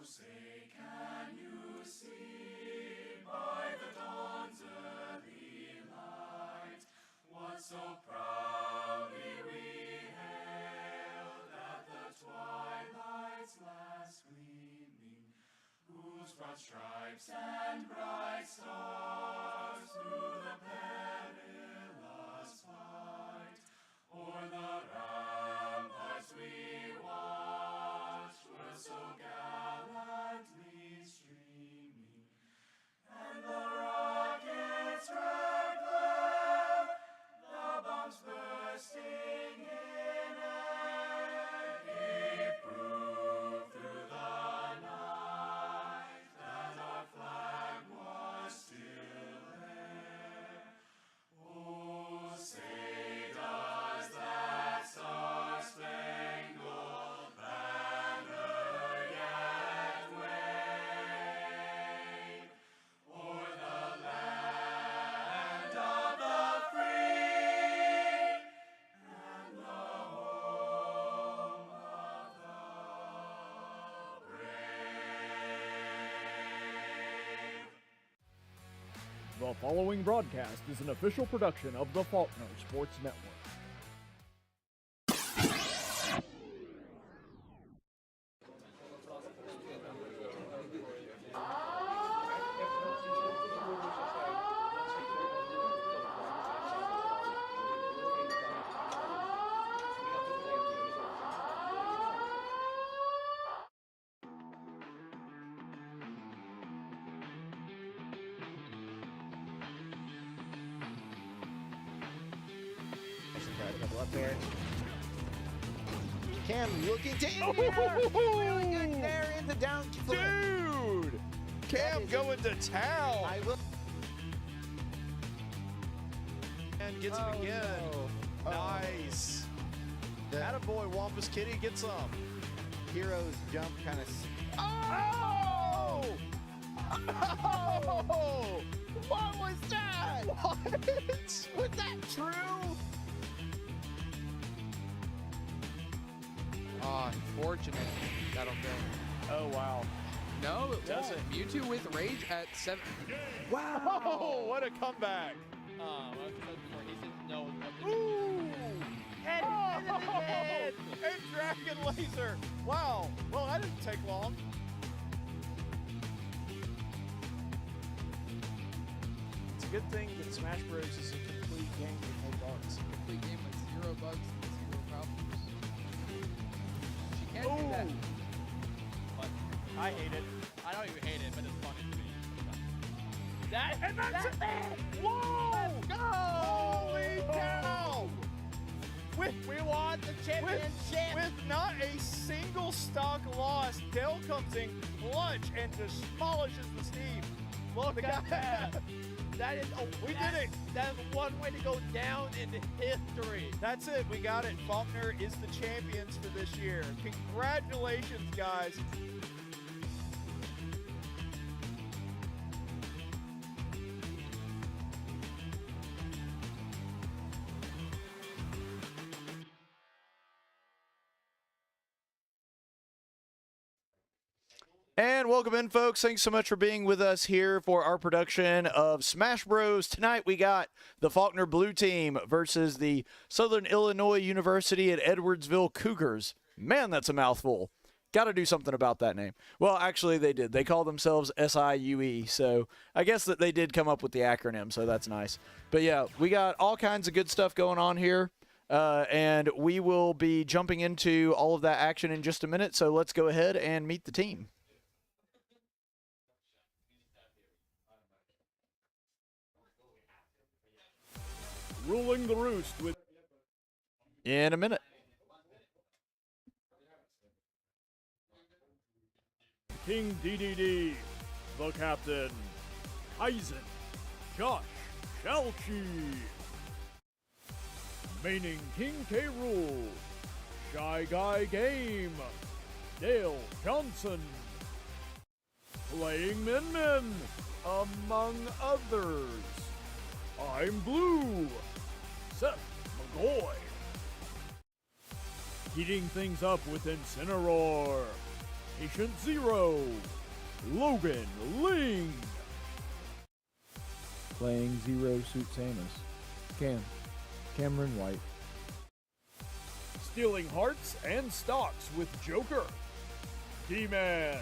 say, can you see by the dawn's early light what so proudly we hailed at the twilight's last gleaming, whose broad stripes and bright stars through the perilous fight o'er the ramparts we watched were so gallantly The following broadcast is an official production of the Faulkner Sports Network. Up there. Cam looking to really good there in the down foot. Dude! Cam going to town. I will. And gets it again. No. Nice. Attaboy, Wampus Kitty gets some. Heroes jump kind of. Oh! Oh! What was that? What? Was that true? Unfortunate. That'll go. Oh, wow. No, it Does won't. Mewtwo with Rage at 7. Wow! Oh, what a comeback. Ooh! Head, head. And Dragon Laser. Wow. Well, that didn't take long. It's a good thing that Smash Bros. Is a complete game with no bugs. Complete game with 0 bugs and 0 problems. She can do that. But I hate it. I don't even hate it, but it's funny to me. And that's it. Whoa! Let's go! Holy cow! We won the championship! With not a single stock loss, Dell comes in clutch and just polishes the steam. Look at that! That is We did it! That is one way to go down in history. That's it. We got it. Faulkner is the champions for this year. Congratulations, guys. And welcome in, folks. Thanks so much for being with us here for our production of Smash Bros. Tonight we got the Faulkner Blue Team versus the Southern Illinois University at Edwardsville Cougars. Man, that's a mouthful. Got to do something about that name. Well, actually, they did. They call themselves SIUE, so I guess that they did come up with the acronym, so that's nice. But yeah, we got all kinds of good stuff going on here, and we will be jumping into all of that action in just a minute, so let's go ahead and meet the team. Ruling the roost with In a minute. King DDD, the captain, Kaizen, Josh, Chalchi, Maining King K. Rool, ShyGuyGame, Dale Johnson, Playing Min Min, among others. ImBlu, Seth McGaughy. Heating things up with Incineroar, Patient Zero, Logan Ling. Playing Zero Suit Samus, Cameron White. Stealing hearts and stocks with Joker, D-Man,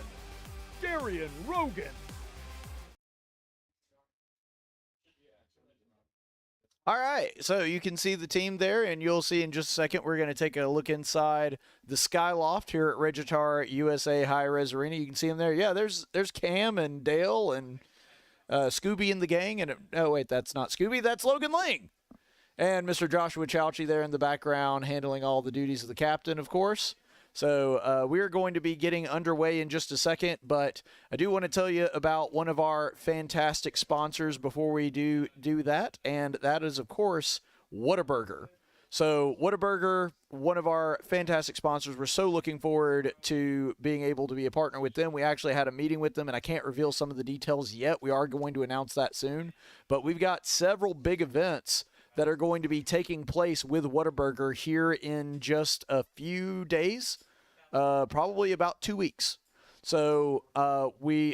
Darrien Rogan. All right, so you can see the team there, and you'll see in just a second we're going to take a look inside the Skyloft here at Regitar USA High Res Arena. You can see them there. Yeah, there's Cam and Dale and Scooby in the gang. And oh, wait, that's not Scooby. That's Logan Ling. And Mr. Joshua Chalchi there in the background handling all the duties of the captain, of course. So we're going to be getting underway in just a second, but I do want to tell you about one of our fantastic sponsors before we do that, and that is, of course, Whataburger. So Whataburger, one of our fantastic sponsors. We're so looking forward to being able to be a partner with them. We actually had a meeting with them, and I can't reveal some of the details yet. We are going to announce that soon, but we've got several big events that are going to be taking place with Whataburger here in just a few days. Probably about 2 weeks. So I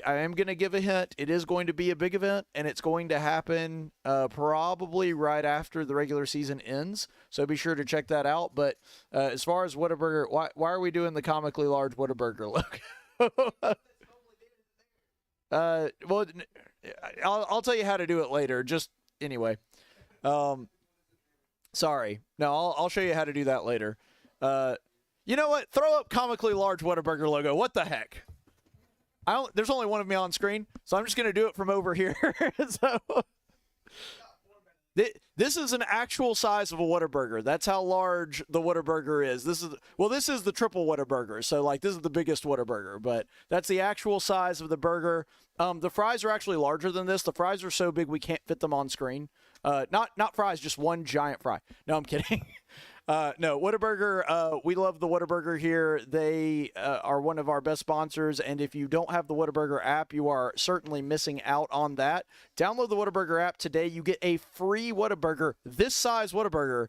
am going to give a hint. It is going to be a big event, and it's going to happen probably right after the regular season ends. So be sure to check that out. But as far as Whataburger, why are we doing the comically large Whataburger logo? Well, I'll tell you how to do it later. Just anyway. Sorry. No, I'll show you how to do that later. You know what? Throw up comically large Whataburger logo. What the heck? There's only one of me on screen, so I'm just going to do it from over here. So this is an actual size of a Whataburger. That's how large the Whataburger is. This is the triple Whataburger. So like this is the biggest Whataburger, but that's the actual size of the burger. The fries are actually larger than this. The fries are so big we can't fit them on screen. Not fries, just one giant fry. No, I'm kidding. No, Whataburger, we love the Whataburger here. They are one of our best sponsors, and if you don't have the Whataburger app, you are certainly missing out on that. Download the Whataburger app today. You get a free Whataburger, this size Whataburger,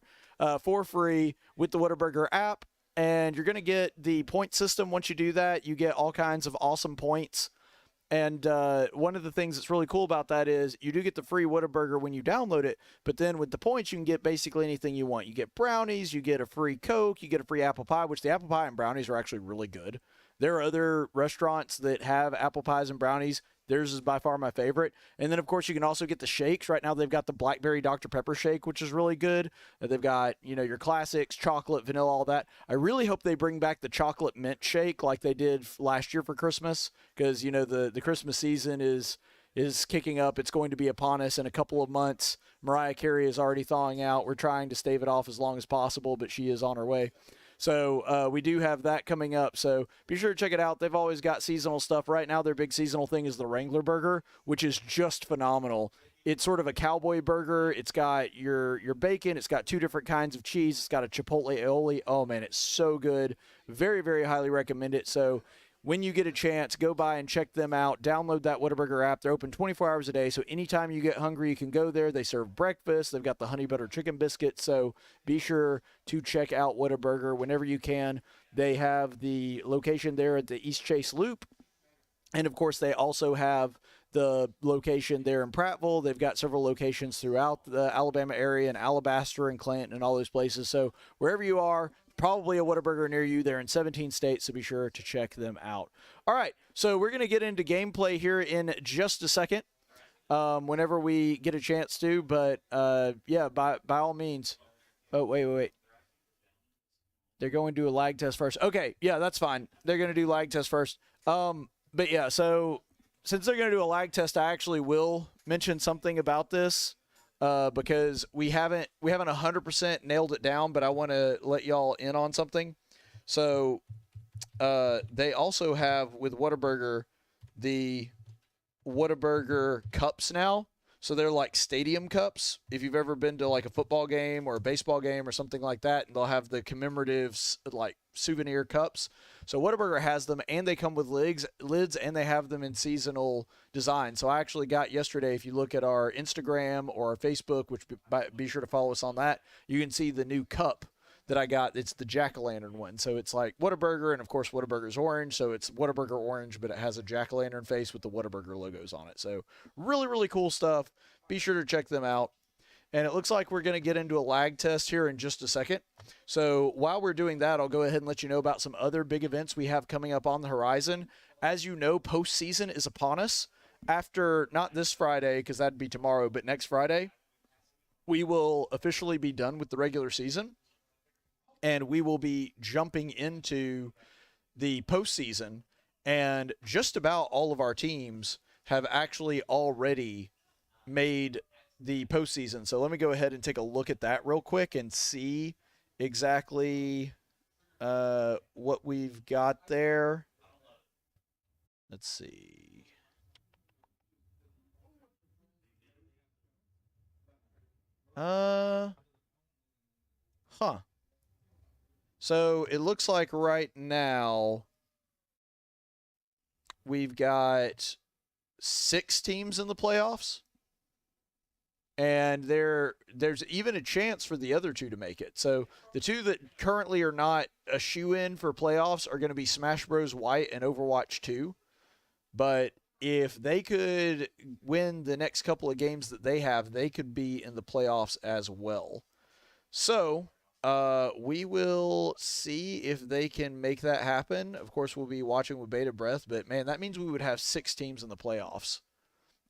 for free with the Whataburger app, and you're going to get the point system. Once you do that, you get all kinds of awesome points. And one of the things that's really cool about that is you do get the free Whataburger when you download it, but then with the points, you can get basically anything you want. You get brownies, you get a free Coke, you get a free apple pie, which the apple pie and brownies are actually really good. There are other restaurants that have apple pies and brownies. Theirs is by far my favorite. And then, of course, you can also get the shakes. Right now, they've got the Blackberry Dr. Pepper shake, which is really good. They've got, your classics, chocolate, vanilla, all that. I really hope they bring back the chocolate mint shake like they did last year for Christmas because, the Christmas season is kicking up. It's going to be upon us in a couple of months. Mariah Carey is already thawing out. We're trying to stave it off as long as possible, but she is on her way. So we do have that coming up. So be sure to check it out. They've always got seasonal stuff. Right now, their big seasonal thing is the Wrangler Burger, which is just phenomenal. It's sort of a cowboy burger. It's got your bacon. It's got 2 different kinds of cheese. It's got a chipotle aioli. Oh, man, it's so good. Very, very highly recommend it. So when you get a chance, go by and check them out. Download that Whataburger app. They're open 24 hours a day, so anytime you get hungry, you can go there. They serve breakfast. They've got the honey butter chicken biscuits, so be sure to check out Whataburger whenever you can. They have the location there at the East Chase Loop, and, of course, they also have the location there in Prattville. They've got several locations throughout the Alabama area and Alabaster and Clanton and all those places. So wherever you are, probably a Whataburger near you. They're in 17 states, so be sure to check them out. All right, so we're going to get into gameplay here in just a second whenever we get a chance to. But, yeah, by all means. Oh, wait. They're going to do a lag test first. Okay, yeah, that's fine. They're going to do lag test first. But, yeah, so since they're going to do a lag test, I actually will mention something about this. Because we haven't 100% nailed it down, but I want to let y'all in on something. So they also have with Whataburger the Whataburger cups now. So they're like stadium cups. If you've ever been to like a football game or a baseball game or something like that, they'll have the commemorative like souvenir cups. So Whataburger has them, and they come with lids, and they have them in seasonal design. So I actually got yesterday, if you look at our Instagram or our Facebook, which be sure to follow us on that, you can see the new cup that I got. It's the jack-o'-lantern one. So it's like Whataburger, and of course Whataburger's orange. So it's Whataburger orange, but it has a jack-o'-lantern face with the Whataburger logos on it. So really, really cool stuff. Be sure to check them out. And it looks like we're going to get into a lag test here in just a second. So while we're doing that, I'll go ahead and let you know about some other big events we have coming up on the horizon. As you know, postseason is upon us. After, not this Friday, because that'd be tomorrow, but next Friday, we will officially be done with the regular season. And we will be jumping into the postseason. And just about all of our teams have actually already made the postseason. So let me go ahead and take a look at that real quick and see exactly what we've got there. Let's see. So it looks like right now we've got 6 teams in the playoffs. and there's even a chance for the other two to make it. So the two that currently are not a shoe-in for playoffs are going to be Smash Bros. White and Overwatch 2. But if they could win the next couple of games that they have, they could be in the playoffs as well. So we will see if they can make that happen. Of course, we'll be watching with bated breath, but man, that means we would have 6 teams in the playoffs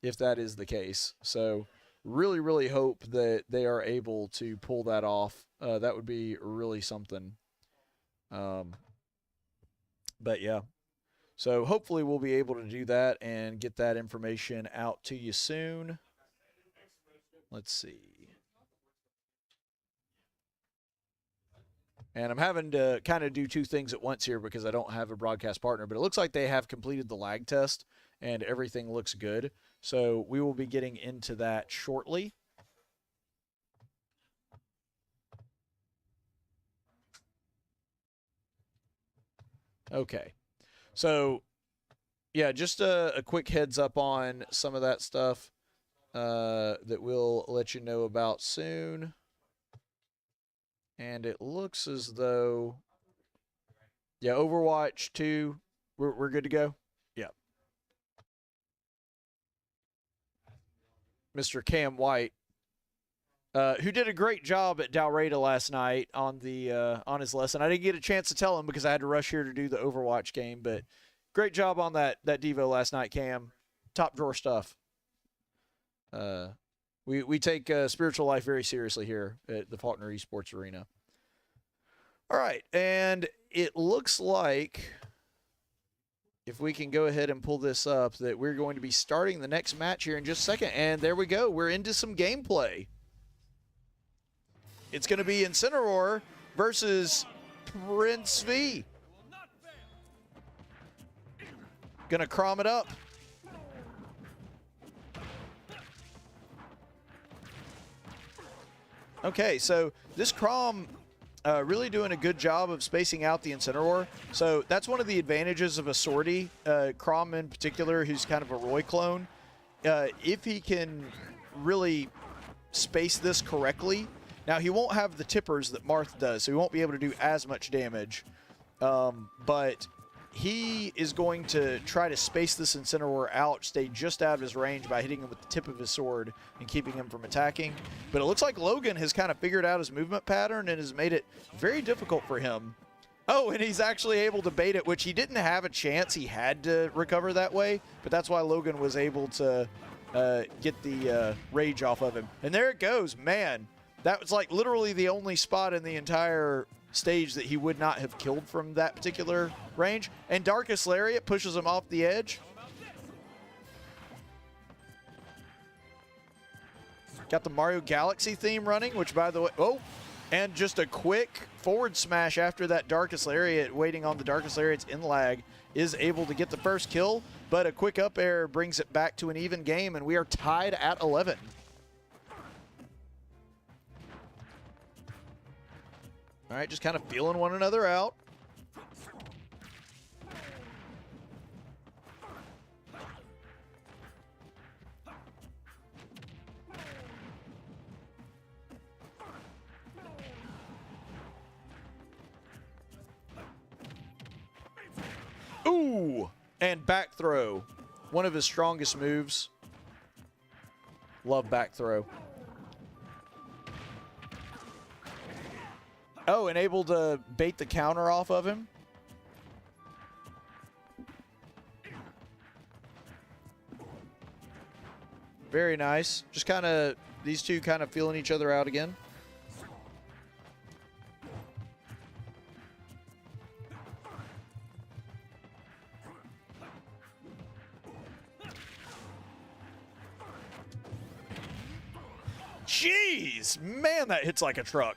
if that is the case. So really, really hope that they are able to pull that off. That would be really something. But yeah. So hopefully we'll be able to do that and get that information out to you soon. Let's see. And I'm having to kind of do 2 things at once here because I don't have a broadcast partner, but it looks like they have completed the lag test and everything looks good. So we will be getting into that shortly. Okay. So, yeah, just a quick heads up on some of that stuff that we'll let you know about soon. And it looks as though, yeah, Overwatch 2, we're good to go? Yeah. Mr. Cam White, who did a great job at Dalreda last night on his lesson. I didn't get a chance to tell him because I had to rush here to do the Overwatch game, but great job on that Devo last night, Cam. Top drawer stuff. We take spiritual life very seriously here at the Faulkner Esports Arena. All right, and it looks like, if we can go ahead and pull this up, that we're going to be starting the next match here in just a second. And there we go. We're into some gameplay. It's going to be Incineroar versus Prince V. Gonna crom it up. Okay, so this Crom really doing a good job of spacing out the Incineroar. So that's one of the advantages of a sortie, Crom in particular, who's kind of a Roy clone. If he can really space this correctly, now he won't have the tippers that Marth does, so he won't be able to do as much damage. But he is going to try to space this Incineroar out, stay just out of his range by hitting him with the tip of his sword and keeping him from attacking. But it looks like Logan has kind of figured out his movement pattern and has made it very difficult for him. Oh, and he's actually able to bait it, which he didn't have a chance. He had to recover that way, but that's why Logan was able to get the rage off of him. And there it goes. Man, that was like literally the only spot in the entire stage that he would not have killed from that particular range. And Darkest Lariat pushes him off the edge. Got the Mario Galaxy theme running, which by the way, oh, and just a quick forward smash after that Darkest Lariat, waiting on the Darkest Lariat's in lag, is able to get the first kill, but a quick up air brings it back to an even game, and we are tied at 11. All right, just kind of feeling one another out. Ooh, and back throw. One of his strongest moves. Love back throw. Oh, and able to bait the counter off of him. Very nice. Just kind of, these two kind of feeling each other out again. Jeez, man, that hits like a truck.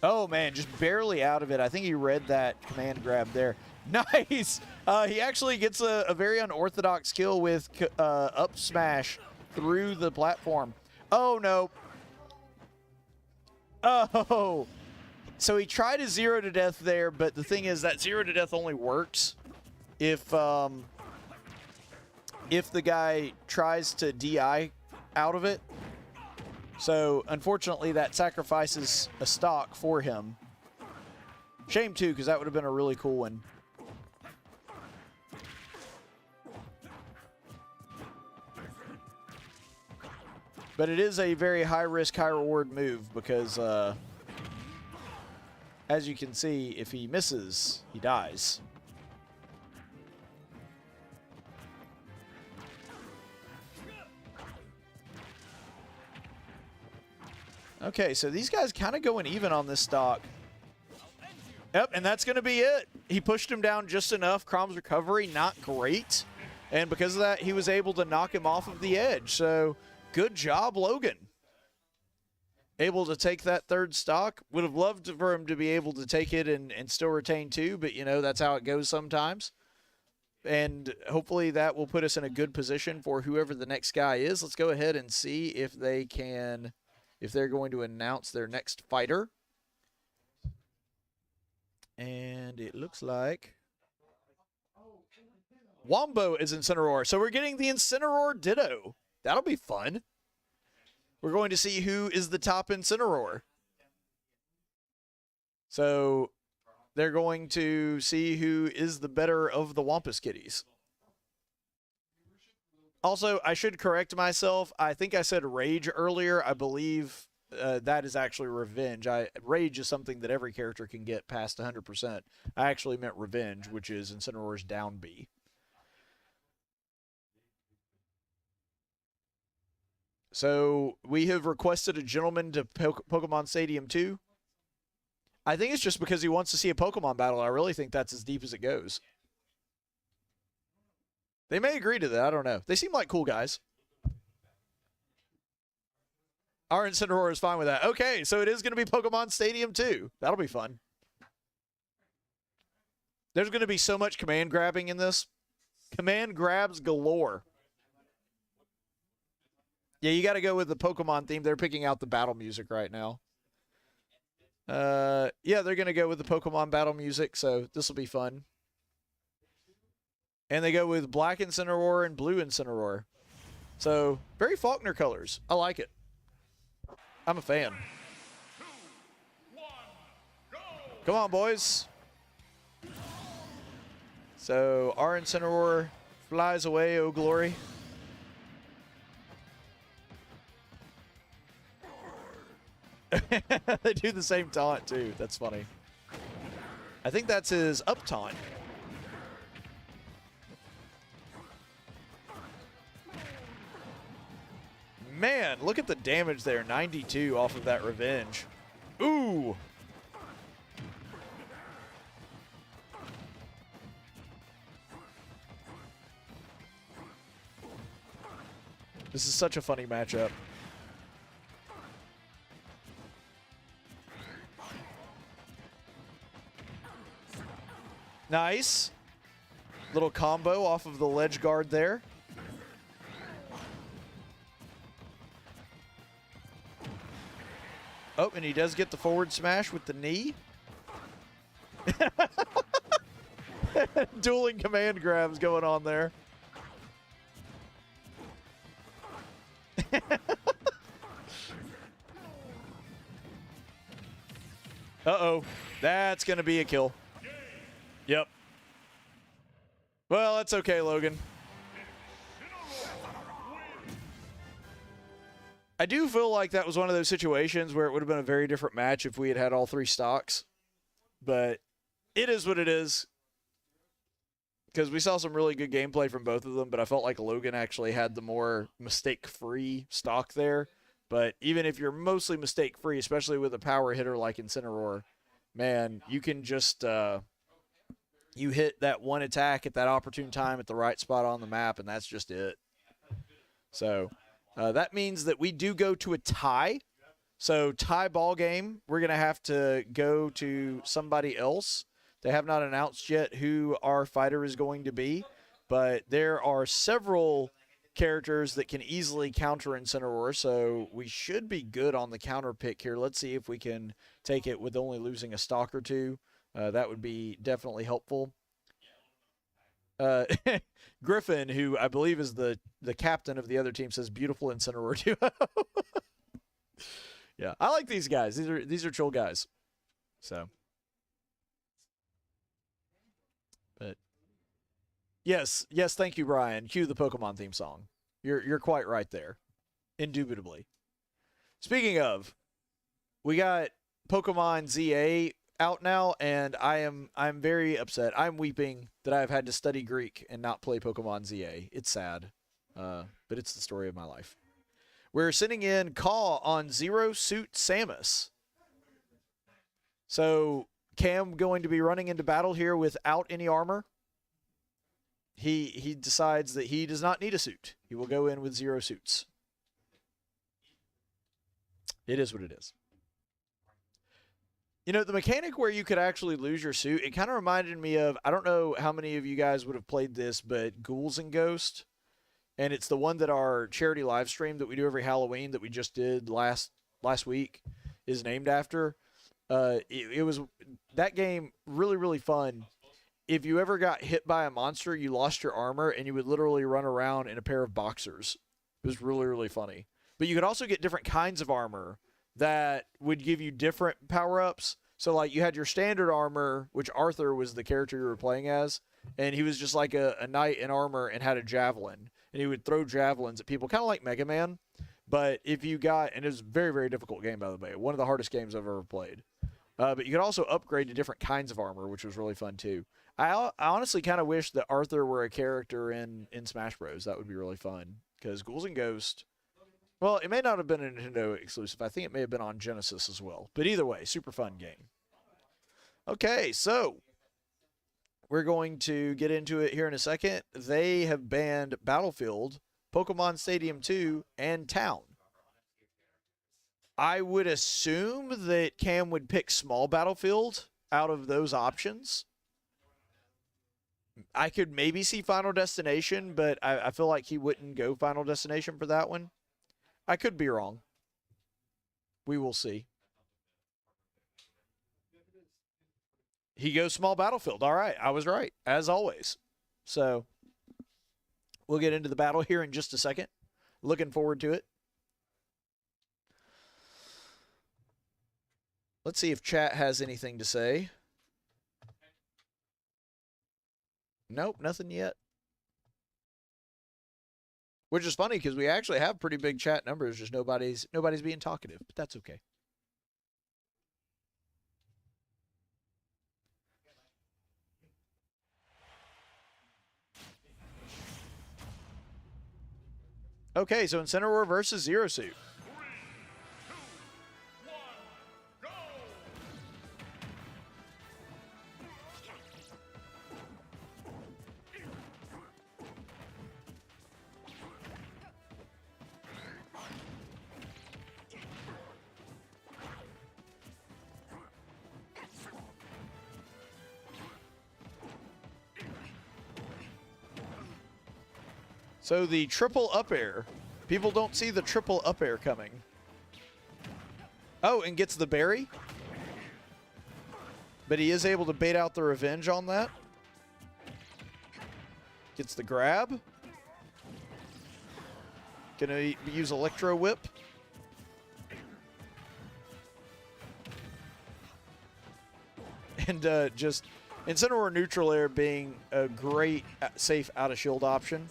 Oh, man, just barely out of it. I think he read that command grab there. Nice. He actually gets a very unorthodox kill with up smash through the platform. Oh, no. Oh. So he tried a 0 to death there, but the thing is that 0 to death only works if the guy tries to DI out of it. So unfortunately, that sacrifices a stock for him. Shame too, because that would have been a really cool one. But it is a very high-risk, high-reward move because, as you can see, if he misses, he dies. Okay, so these guys kind of going even on this stock. Yep, and that's going to be it. He pushed him down just enough. Crom's recovery, not great. And because of that, he was able to knock him off of the edge. So... good job, Logan. Able to take that third stock. Would have loved for him to be able to take it and still retain 2, but, you know, that's how it goes sometimes. And hopefully that will put us in a good position for whoever the next guy is. Let's go ahead and see if they can, if they're going to announce their next fighter. And it looks like Wombo is Incineroar. So we're getting the Incineroar Ditto. That'll be fun. We're going to see who is the top Incineroar. So they're going to see who is the better of the Wampus Kitties. Also, I should correct myself. I think I said Rage earlier. I believe that is actually Revenge. Rage is something that every character can get past 100%. I actually meant Revenge, which is Incineroar's down B. So we have requested a gentleman to Pokemon Stadium 2. I think it's just because he wants to see a Pokemon battle. I really think that's as deep as it goes. They may agree to that. I don't know. They seem like cool guys. Our Incineroar is fine with that. Okay, so it is going to be Pokemon Stadium 2. That'll be fun. There's going to be so much command grabbing in this. Command grabs galore. Yeah, you got to go with the Pokemon theme. They're picking out the battle music right now. Yeah, they're going to go with the Pokemon battle music, so this will be fun. And they go with black Incineroar and blue Incineroar. So, very Faulkner colors. I like it. I'm a fan. 3, 2, 1, go! Come on, boys. So, our Incineroar flies away, oh glory. They do the same taunt, too. That's funny. I think that's his up taunt. Man, look at the damage there. 92 off of that Revenge. Ooh. This is such a funny matchup. Nice. Little combo off of the ledge guard there. Oh, and he does get the forward smash with the knee. Dueling command grabs going on there. Uh-oh. That's going to be a kill. Yep. Well, that's okay, Logan. I do feel like that was one of those situations where it would have been a very different match if we had had all 3 stocks. But it is what it is. Because we saw some really good gameplay from both of them, but I felt like Logan actually had the more mistake-free stock there. But even if you're mostly mistake-free, especially with a power hitter like Incineroar, man, you can just... you hit that one attack at that opportune time at the right spot on the map, and that's just it. So that means that we do go to a tie. So tie ball game, we're going to have to go to somebody else. They have not announced yet who our fighter is going to be, but there are several characters that can easily counter Incineroar, so we should be good on the counter pick here. Let's see if we can take it with only losing a stock or two. That would be definitely helpful. Griffin, who I believe is the captain of the other team, says beautiful Incineroar duo. Yeah, I like these guys. These are chill guys. So, but yes, thank you, Bryan. Cue the Pokemon theme song. You're quite right there, indubitably. Speaking of, we got Pokemon ZA out now, and I'm very upset. I'm weeping that I've had to study Greek and not play Pokemon ZA. It's sad, but it's the story of my life. We're sending in Caw on Zero Suit Samus. So Cam going to be running into battle here without any armor. He decides that he does not need a suit. He will go in with 0 suits. It is what it is. You know, the mechanic where you could actually lose your suit, it kind of reminded me of, I don't know how many of you guys would have played this, but Ghouls and Ghosts. And it's the one that our charity live stream that we do every Halloween that we just did last week is named after. It was that game really, really fun. If you ever got hit by a monster, you lost your armor and you would literally run around in a pair of boxers. It was really, really funny. But you could also get different kinds of armor that would give you different power-ups. So, like, you had your standard armor, which Arthur was the character you were playing as, and he was just like a knight in armor and had a javelin. And he would throw javelins at people, kind of like Mega Man. But if you got, and it was a very, very difficult game, by the way, one of the hardest games I've ever played. But you could also upgrade to different kinds of armor, which was really fun, too. I honestly kind of wish that Arthur were a character in Smash Bros. That would be really fun. Because Ghouls and Ghosts, well, it may not have been a Nintendo exclusive. I think it may have been on Genesis as well. But either way, super fun game. Okay, so we're going to get into it here in a second. They have banned Battlefield, Pokemon Stadium 2, and Town. I would assume that Cam would pick Small Battlefield out of those options. I could maybe see Final Destination, but I feel like he wouldn't go Final Destination for that one. I could be wrong. We will see. He goes Small Battlefield. All right, I was right, as always. So we'll get into the battle here in just a second. Looking forward to it. Let's see if chat has anything to say. Nope, nothing yet. Which is funny because we actually have pretty big chat numbers, just nobody's being talkative, but that's okay. Okay, so Incineroar versus Zero Suit. 3, 2, 1, go! So the triple up air. People don't see the triple up air coming. Oh, and gets the berry. But he is able to bait out the revenge on that. Gets the grab. Gonna use Electro Whip. And just Incineroar neutral air being a great safe out of shield option.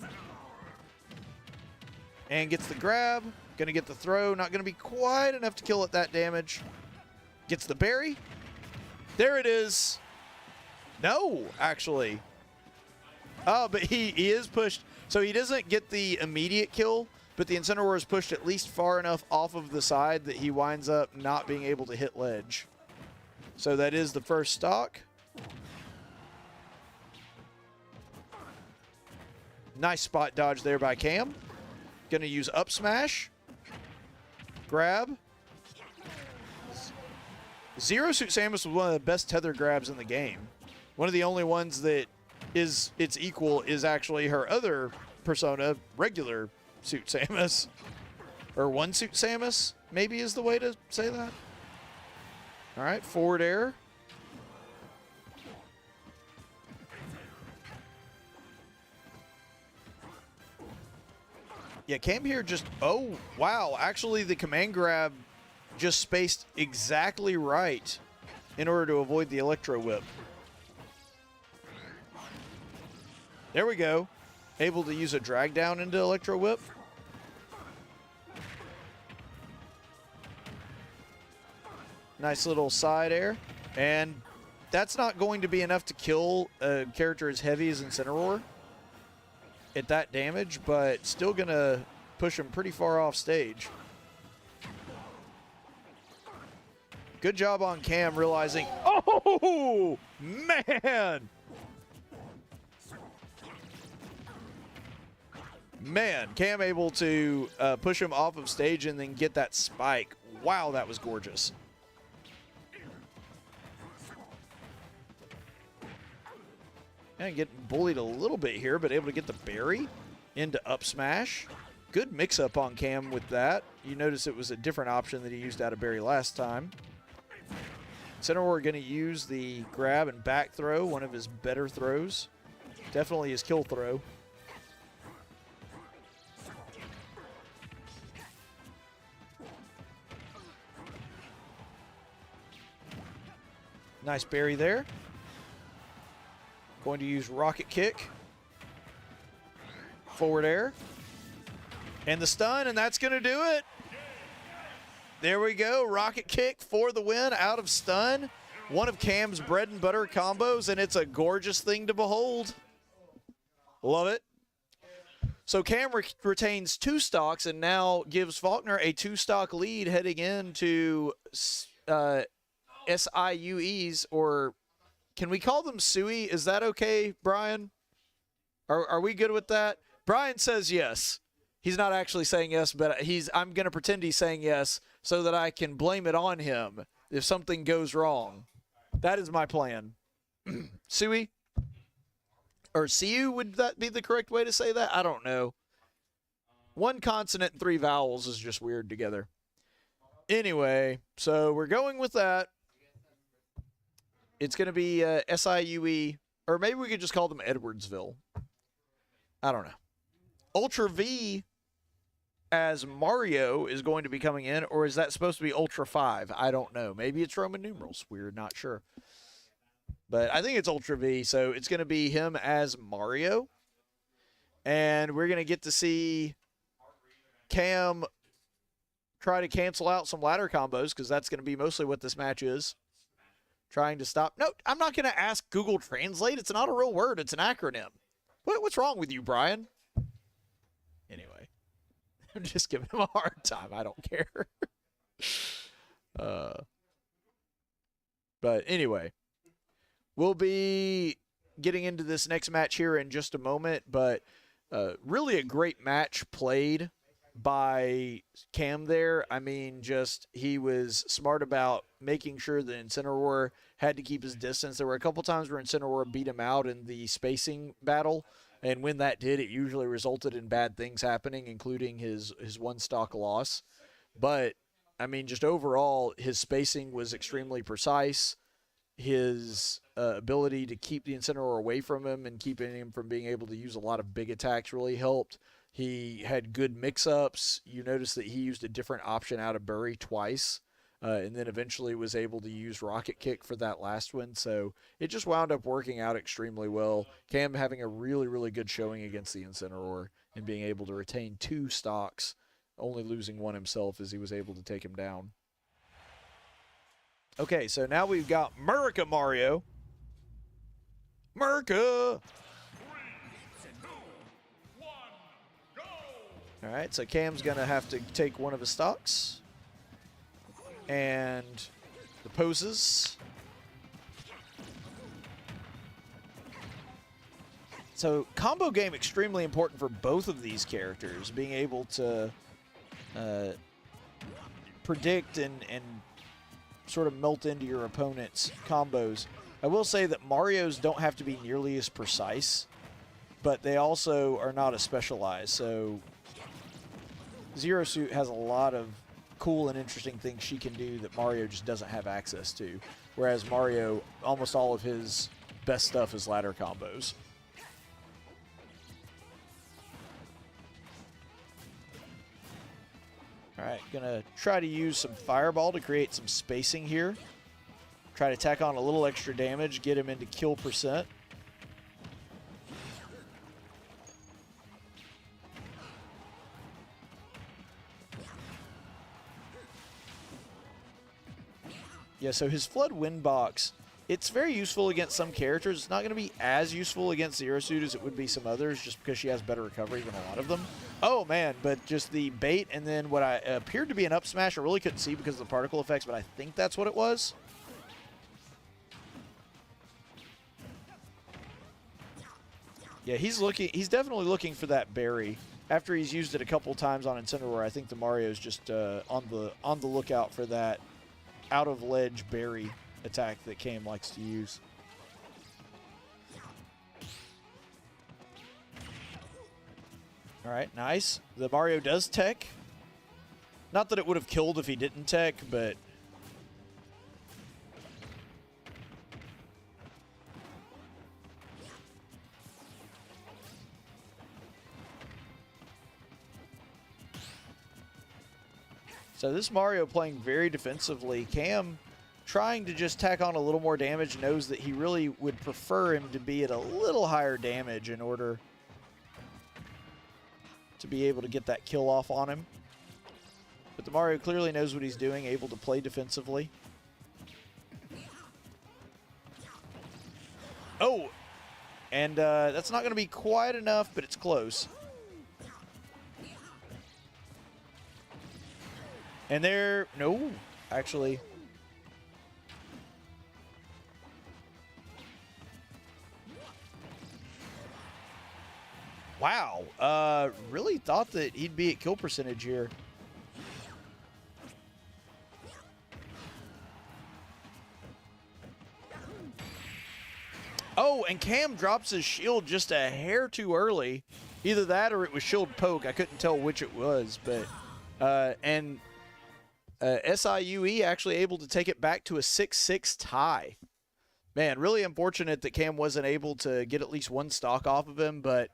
And gets the grab. Going to get the throw. Not going to be quite enough to kill it that damage. Gets the berry. There it is. No, actually. Oh, but he is pushed. So he doesn't get the immediate kill, but the Incineroar is pushed at least far enough off of the side that he winds up not being able to hit ledge. So that is the first stock. Nice spot dodge there by Cam. Going to use up smash. Grab. Zero Suit Samus was one of the best tether grabs in the game. One of the only ones that is its equal is actually her other Persona regular suit Samus. Or one suit Samus, maybe is the way to say that. All right, forward air. Yeah, Cam here just, oh, wow. Actually, the command grab just spaced exactly right in order to avoid the Electro Whip. There we go. Able to use a drag down into Electro Whip. Nice little side air. And that's not going to be enough to kill a character as heavy as Incineroar at that damage, but still going to push him pretty far off stage. Good job on Cam realizing, oh, man. Man, Cam able to push him off of stage and then get that spike. Wow, that was gorgeous. And getting bullied a little bit here, but able to get the berry into up smash. Good mix-up on Cam with that. You notice it was a different option that he used out of berry last time. Incineroar going to use the grab and back throw, one of his better throws. Definitely his kill throw. Nice berry there. Going to use rocket kick. Forward air. And the stun, and that's going to do it. There we go. Rocket kick for the win out of stun. One of Cam's bread and butter combos, and it's a gorgeous thing to behold. Love it. So Cam retains 2 stocks and now gives Faulkner a 2-stock lead heading into SIUEs, or can we call them SUI? Is that okay, Bryan? Are we good with that? Bryan says yes. He's not actually saying yes, but I'm going to pretend he's saying yes so that I can blame it on him if something goes wrong. That is my plan. SUI? Or SIUE, would that be the correct way to say that? I don't know. 1 consonant and 3 vowels is just weird together. Anyway, so we're going with that. It's going to be SIUE, or maybe we could just call them Edwardsville. I don't know. Ultra V as Mario is going to be coming in, or is that supposed to be Ultra 5? I don't know. Maybe it's Roman numerals. We're not sure. But I think it's Ultra V, so it's going to be him as Mario. And we're going to get to see Cam try to cancel out some ladder combos, because that's going to be mostly what this match is. Trying to stop. No, I'm not going to ask Google Translate. It's not a real word. It's an acronym. What's wrong with you, Bryan? Anyway, I'm just giving him a hard time. I don't care. But anyway, we'll be getting into this next match here in just a moment. But really a great match played by Cam there. I mean, just he was smart about making sure that Incineroar had to keep his distance. There were a couple times where Incineroar beat him out in the spacing battle, and when that did, it usually resulted in bad things happening, including his 1-stock loss. But I mean, just overall, his spacing was extremely precise. His ability to keep the Incineroar away from him and keeping him from being able to use a lot of big attacks really helped. He had good mix-ups. You notice that he used a different option out of Bury twice, and then eventually was able to use Rocket Kick for that last one. So it just wound up working out extremely well. Cam having a really, really good showing against the Incineroar and being able to retain 2 stocks, only losing 1 himself as he was able to take him down. Okay, so now we've got Murica Mario. Murica! All right, so Cam's going to have to take one of his stocks. And the poses. So combo game extremely important for both of these characters, being able to predict and sort of melt into your opponent's combos. I will say that Mario's don't have to be nearly as precise but they also are not as specialized. So Zero Suit has a lot of cool and interesting things she can do that Mario just doesn't have access to. Whereas Mario, almost all of his best stuff is ladder combos. All right, gonna try to use some Fireball to create some spacing here. Try to tack on a little extra damage, get him into kill percent. Yeah, so his Flood Wind Box, it's very useful against some characters. It's not going to be as useful against Zero Suit as it would be some others, just because she has better recovery than a lot of them. Oh, man, but just the bait and then what I appeared to be an up smash, I really couldn't see because of the particle effects, but I think that's what it was. Yeah, he's definitely looking for that berry. After he's used it a couple times on Incineroar, I think the Mario's just on the lookout for that out of ledge berry attack that Cam likes to use. All right, nice. The Mario does tech. Not that it would have killed if he didn't tech, but so this Mario playing very defensively. Cam trying to just tack on a little more damage, knows that he really would prefer him to be at a little higher damage in order to be able to get that kill off on him. But the Mario clearly knows what he's doing, able to play defensively. Oh! And that's not going to be quite enough, but it's close. And there, no, actually. Wow, really thought that he'd be at kill percentage here. Oh, and Cam drops his shield just a hair too early. Either that or it was shield poke. I couldn't tell which it was, but SIUE actually able to take it back to a 6-6 tie. Man, really unfortunate that Cam wasn't able to get at least one stock off of him, but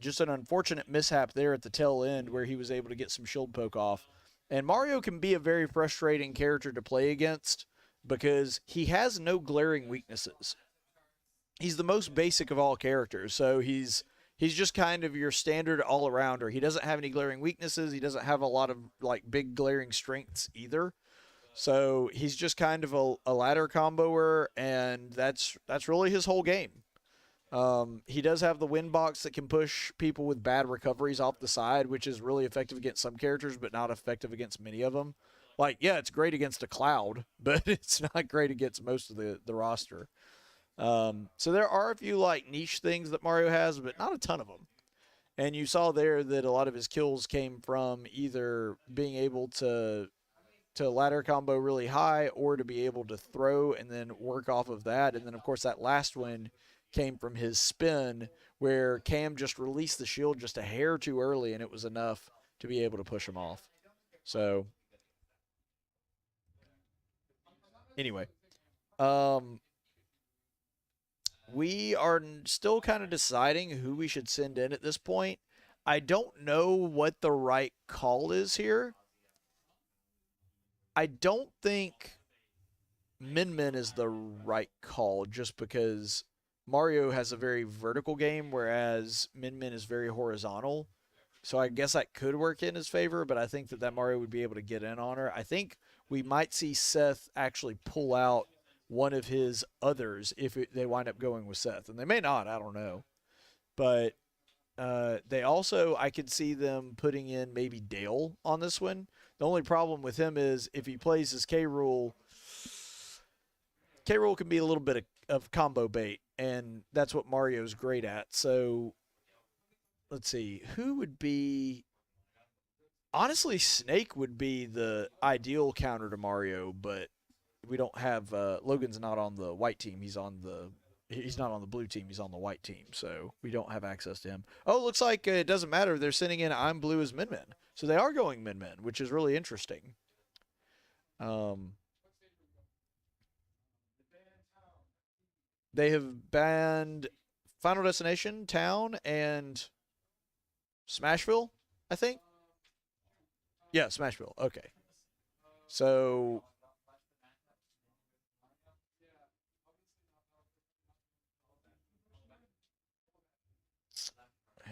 just an unfortunate mishap there at the tail end where he was able to get some shield poke off. And Mario can be a very frustrating character to play against because he has no glaring weaknesses. He's the most basic of all characters, so he's just kind of your standard all-arounder. He doesn't have any glaring weaknesses. He doesn't have a lot of like big glaring strengths either. So he's just kind of a ladder comboer, and that's really his whole game. He does have the wind box that can push people with bad recoveries off the side, which is really effective against some characters, but not effective against many of them. Like, yeah, it's great against a Cloud, but it's not great against most of the roster. So there are a few like niche things that Mario has, but not a ton of them. And you saw there that a lot of his kills came from either being able to ladder combo really high or to be able to throw and then work off of that. And then, of course, that last one came from his spin where Cam just released the shield just a hair too early, and it was enough to be able to push him off. So anyway, we are still kind of deciding who we should send in at this point. I don't know what the right call is here. I don't think Min Min is the right call just because Mario has a very vertical game, whereas Min Min is very horizontal. So I guess that could work in his favor, but I think that Mario would be able to get in on her. I think we might see Seth actually pull out one of his others if they wind up going with Seth. And they may not, I don't know. But they also, I could see them putting in maybe Dale on this one. The only problem with him is if he plays his K. Rool can be a little bit of combo bait, and that's what Mario's great at. So let's see, who would be... Honestly, Snake would be the ideal counter to Mario, but we don't have... Logan's not on the white team. He's on the he's not on the blue team. He's on the white team, so we don't have access to him. Oh, it looks like it doesn't matter. They're sending in ImBlu as Min Min. So they are going Min Min, which is really interesting. They have banned Final Destination, Town, and Smashville, I think. Yeah, Smashville. Okay. So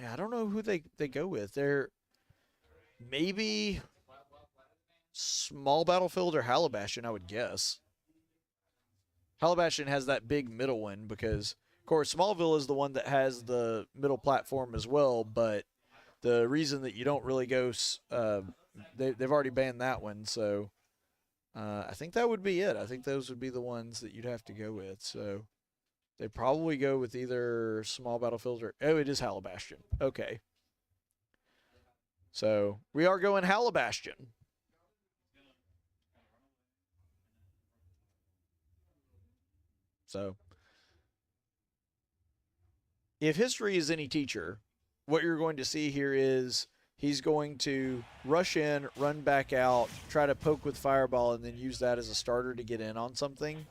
yeah, I don't know who they go with. They're maybe Small Battlefield or Halibastion, I would guess. Halibastion has that big middle one because, of course, Smallville is the one that has the middle platform as well, but the reason that you don't really go, they've already banned that one, so I think that would be it. I think those would be the ones that you'd have to go with, so they'd probably go with either Small Battlefield or, oh, it is Halibastion. Okay. So we are going Halibastion. So, if history is any teacher, what you're going to see here is he's going to rush in, run back out, try to poke with Fireball, and then use that as a starter to get in on something.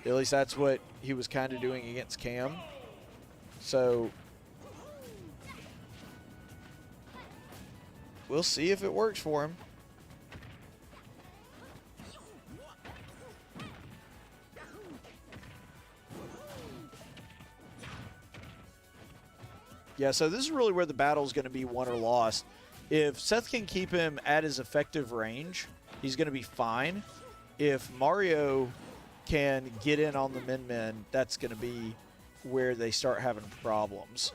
At least that's what he was kind of doing against Cam. So, we'll see if it works for him. Yeah, so this is really where the battle is going to be won or lost. If Seth can keep him at his effective range, he's going to be fine. If Mario can get in on the Min Min, that's going to be where they start having problems.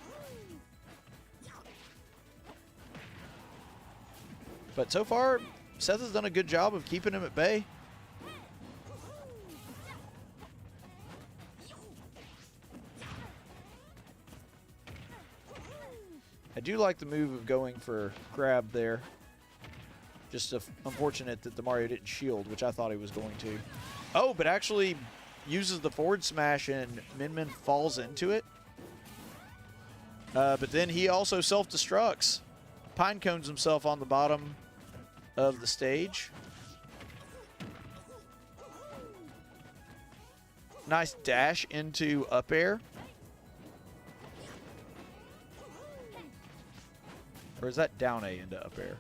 But so far, Seth has done a good job of keeping him at bay. I do like the move of going for grab there. Just unfortunate that the Mario didn't shield, which I thought he was going to. Oh, but actually uses the forward smash and Min Min falls into it. But then he also self-destructs. Pine cones himself on the bottom of the stage. Nice dash into up air. Or is that down A into up air?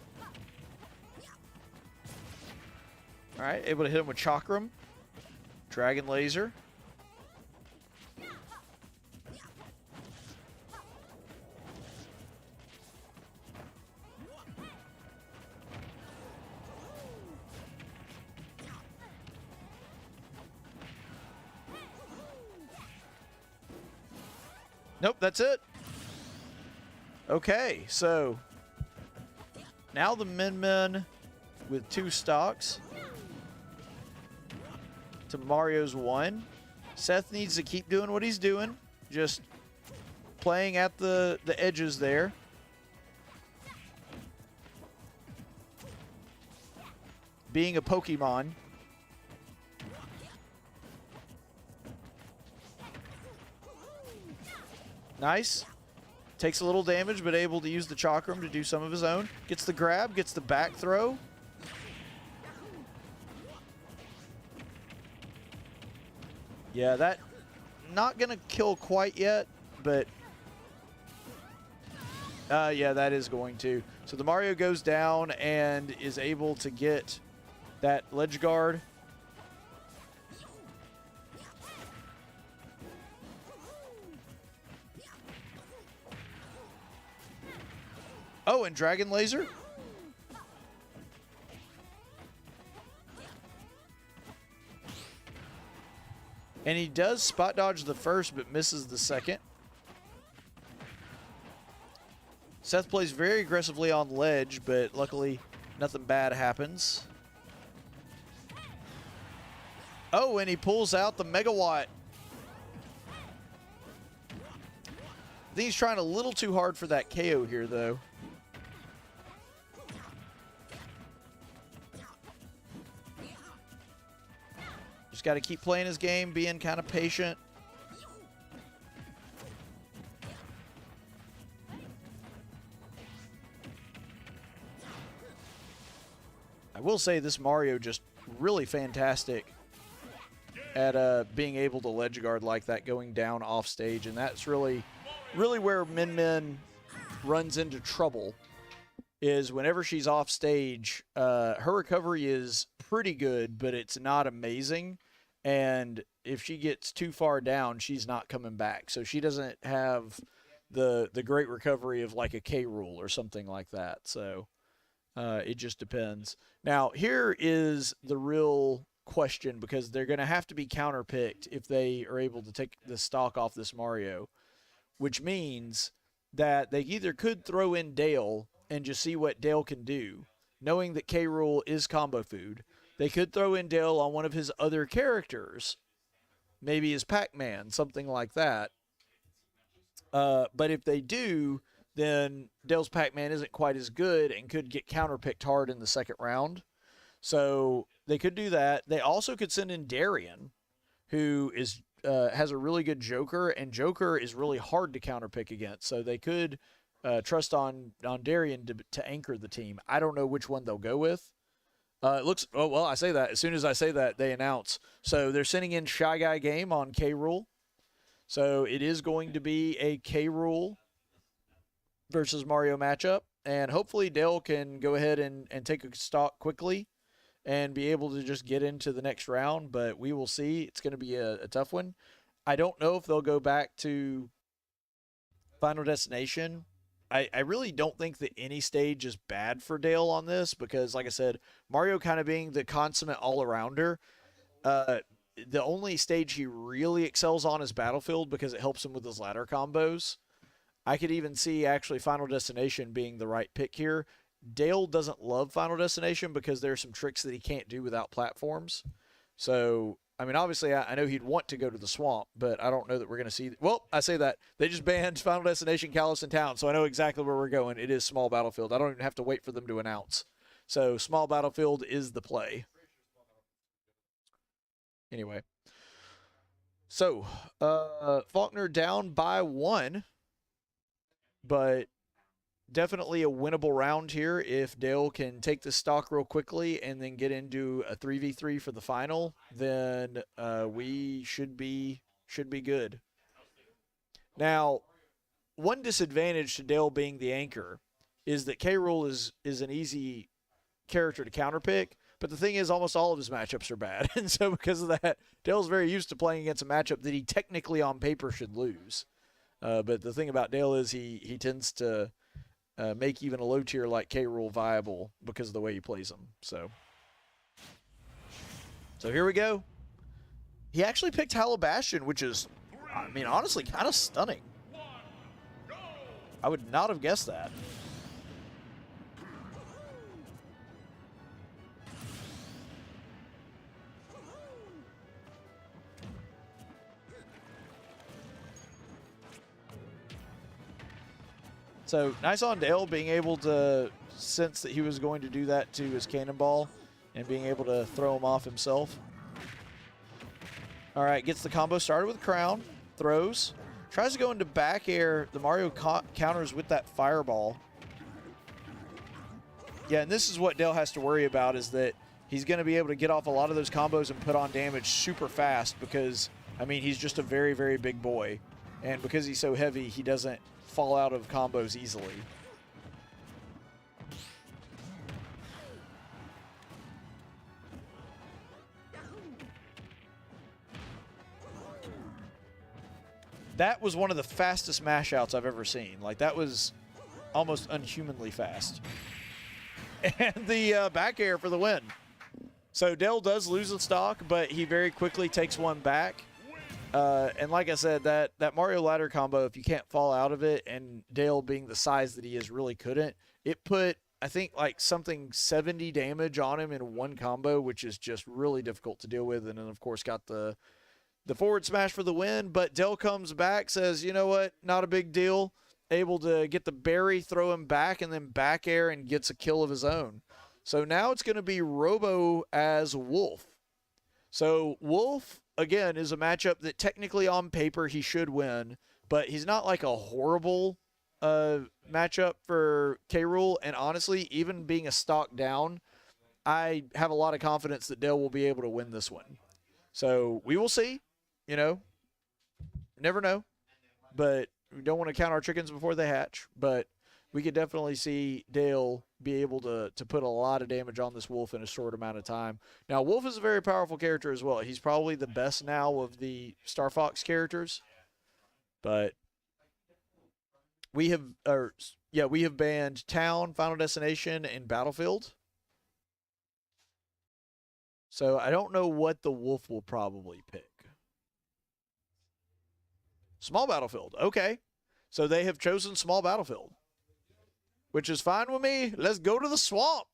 All right, able to hit him with Chakram. Dragon Laser. Nope, that's it. Okay, so now the Min Min with 2 stocks to Mario's 1. Seth needs to keep doing what he's doing, just playing at the edges there. Being a Pokemon. Nice. Takes a little damage, but able to use the Chakram to do some of his own. Gets the grab, gets the back throw. Yeah, that not going to kill quite yet, but yeah, that is going to. So the Mario goes down and is able to get that ledge guard. Oh, and Dragon Laser? And he does spot dodge the first, but misses the second. Seth plays very aggressively on ledge, but luckily nothing bad happens. Oh, and he pulls out the Megawatt. I think he's trying a little too hard for that KO here, though. Just got to keep playing his game, being kind of patient. I will say this Mario just really fantastic at being able to ledge guard like that going down off stage, and that's really where Min Min runs into trouble, is whenever she's off stage, her recovery is pretty good, but it's not amazing, and if she gets too far down, she's not coming back. So she doesn't have the great recovery of like a K Rool or something like that. So it just depends. Now, here is the real question, because they're going to have to be counterpicked if they are able to take the stock off this Mario, which means that they either could throw in Dale and just see what Dale can do, knowing that K Rool is combo food. They could throw in Dale on one of his other characters, maybe his Pac-Man, something like that. But if they do, then Dale's Pac-Man isn't quite as good and could get counterpicked hard in the second round. So they could do that. They also could send in Darrien, who is has a really good Joker, and Joker is really hard to counterpick against. So they could trust on Darrien to anchor the team. I don't know which one they'll go with. It looks, oh, well, I say that. As soon as I say that, they announce. So they're sending in ShyGuyGame on K Rool. So it is going to be a K Rool versus Mario matchup. And hopefully Dale can go ahead and take a stock quickly and be able to just get into the next round. But we will see. It's going to be a tough one. I don't know if they'll go back to Final Destination. I really don't think that any stage is bad for Dale on this, because, like I said, Mario kind of being the consummate all-arounder, the only stage he really excels on is Battlefield, because it helps him with his ladder combos. I could even see actually Final Destination being the right pick here. Dale doesn't love Final Destination because there are some tricks that he can't do without platforms. So, I mean, obviously, I know he'd want to go to the swamp, but I don't know that we're going to see. Well, I say that. They just banned Final Destination Kalos in Town, so I know exactly where we're going. It is Small Battlefield. I don't even have to wait for them to announce. So, Small Battlefield is the play. Anyway. So, Faulkner down by 1, but definitely a winnable round here if Dale can take the stock real quickly and then get into a 3v3 for the final. Then we should be good. Now, one disadvantage to Dale being the anchor is that K Rool is an easy character to counterpick, but the thing is almost all of his matchups are bad. And so because of that, Dale's very used to playing against a matchup that he technically on paper should lose. But the thing about Dale is he tends to make even a low tier like K Rool viable because of the way he plays them. So here we go. He actually picked Halabastion, which is, I mean, honestly, kind of stunning. I would not have guessed that. So nice on Dale being able to sense that he was going to do that to his cannonball and being able to throw him off himself. All right, gets the combo started with Crown, throws, tries to go into back air. The Mario counters with that fireball. Yeah, and this is what Dale has to worry about, is that he's going to be able to get off a lot of those combos and put on damage super fast because, I mean, he's just a very, very big boy. And because he's so heavy, he doesn't fall out of combos easily. That was one of the fastest mash outs I've ever seen. Like, that was almost unhumanly fast. And the back air for the win. So Dale does lose the stock, but he very quickly takes one back. And like I said, that Mario ladder combo, if you can't fall out of it, and Dale being the size that he is really couldn't, it put, I think, like something 70 damage on him in one combo, which is just really difficult to deal with. And then, of course, got the forward smash for the win. But Dale comes back, says, you know what, not a big deal. Able to get the berry, throw him back, and then back air and gets a kill of his own. So now it's going to be Robo as Wolf. So Wolf, again, is a matchup that technically on paper he should win, but he's not like a horrible matchup for K Rool. And honestly, even being a stock down, I have a lot of confidence that Dale will be able to win this one. So we will see. You know, never know. But we don't want to count our chickens before they hatch. But we could definitely see Dale be able to put a lot of damage on this wolf in a short amount of time. Now, Wolf is a very powerful character as well. He's probably the best now of the Star Fox characters. But we have banned Town, Final Destination, and Battlefield. So I don't know what the wolf will probably pick. Small Battlefield. Okay. So they have chosen Small Battlefield, which is fine with me. Let's go to the swamp.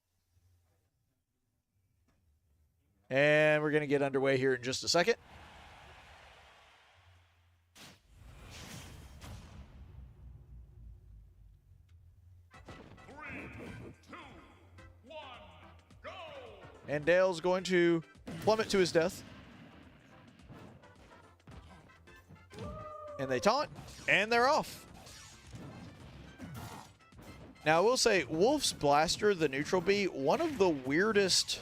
And we're going to get underway here in just a second. And Dale's going to plummet to his death. And they taunt, and they're off. Now, I will say, Wolf's Blaster, the neutral beat, one of the weirdest,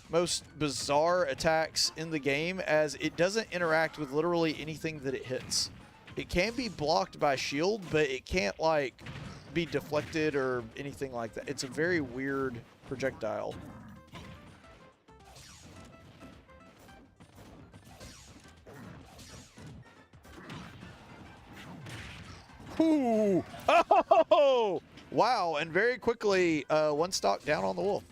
most bizarre attacks in the game, as it doesn't interact with literally anything that it hits. It can be blocked by shield, but it can't, like, be deflected or anything like that. It's a very weird projectile. Ooh. Oh! Wow, and very quickly, one stock down on the wolf.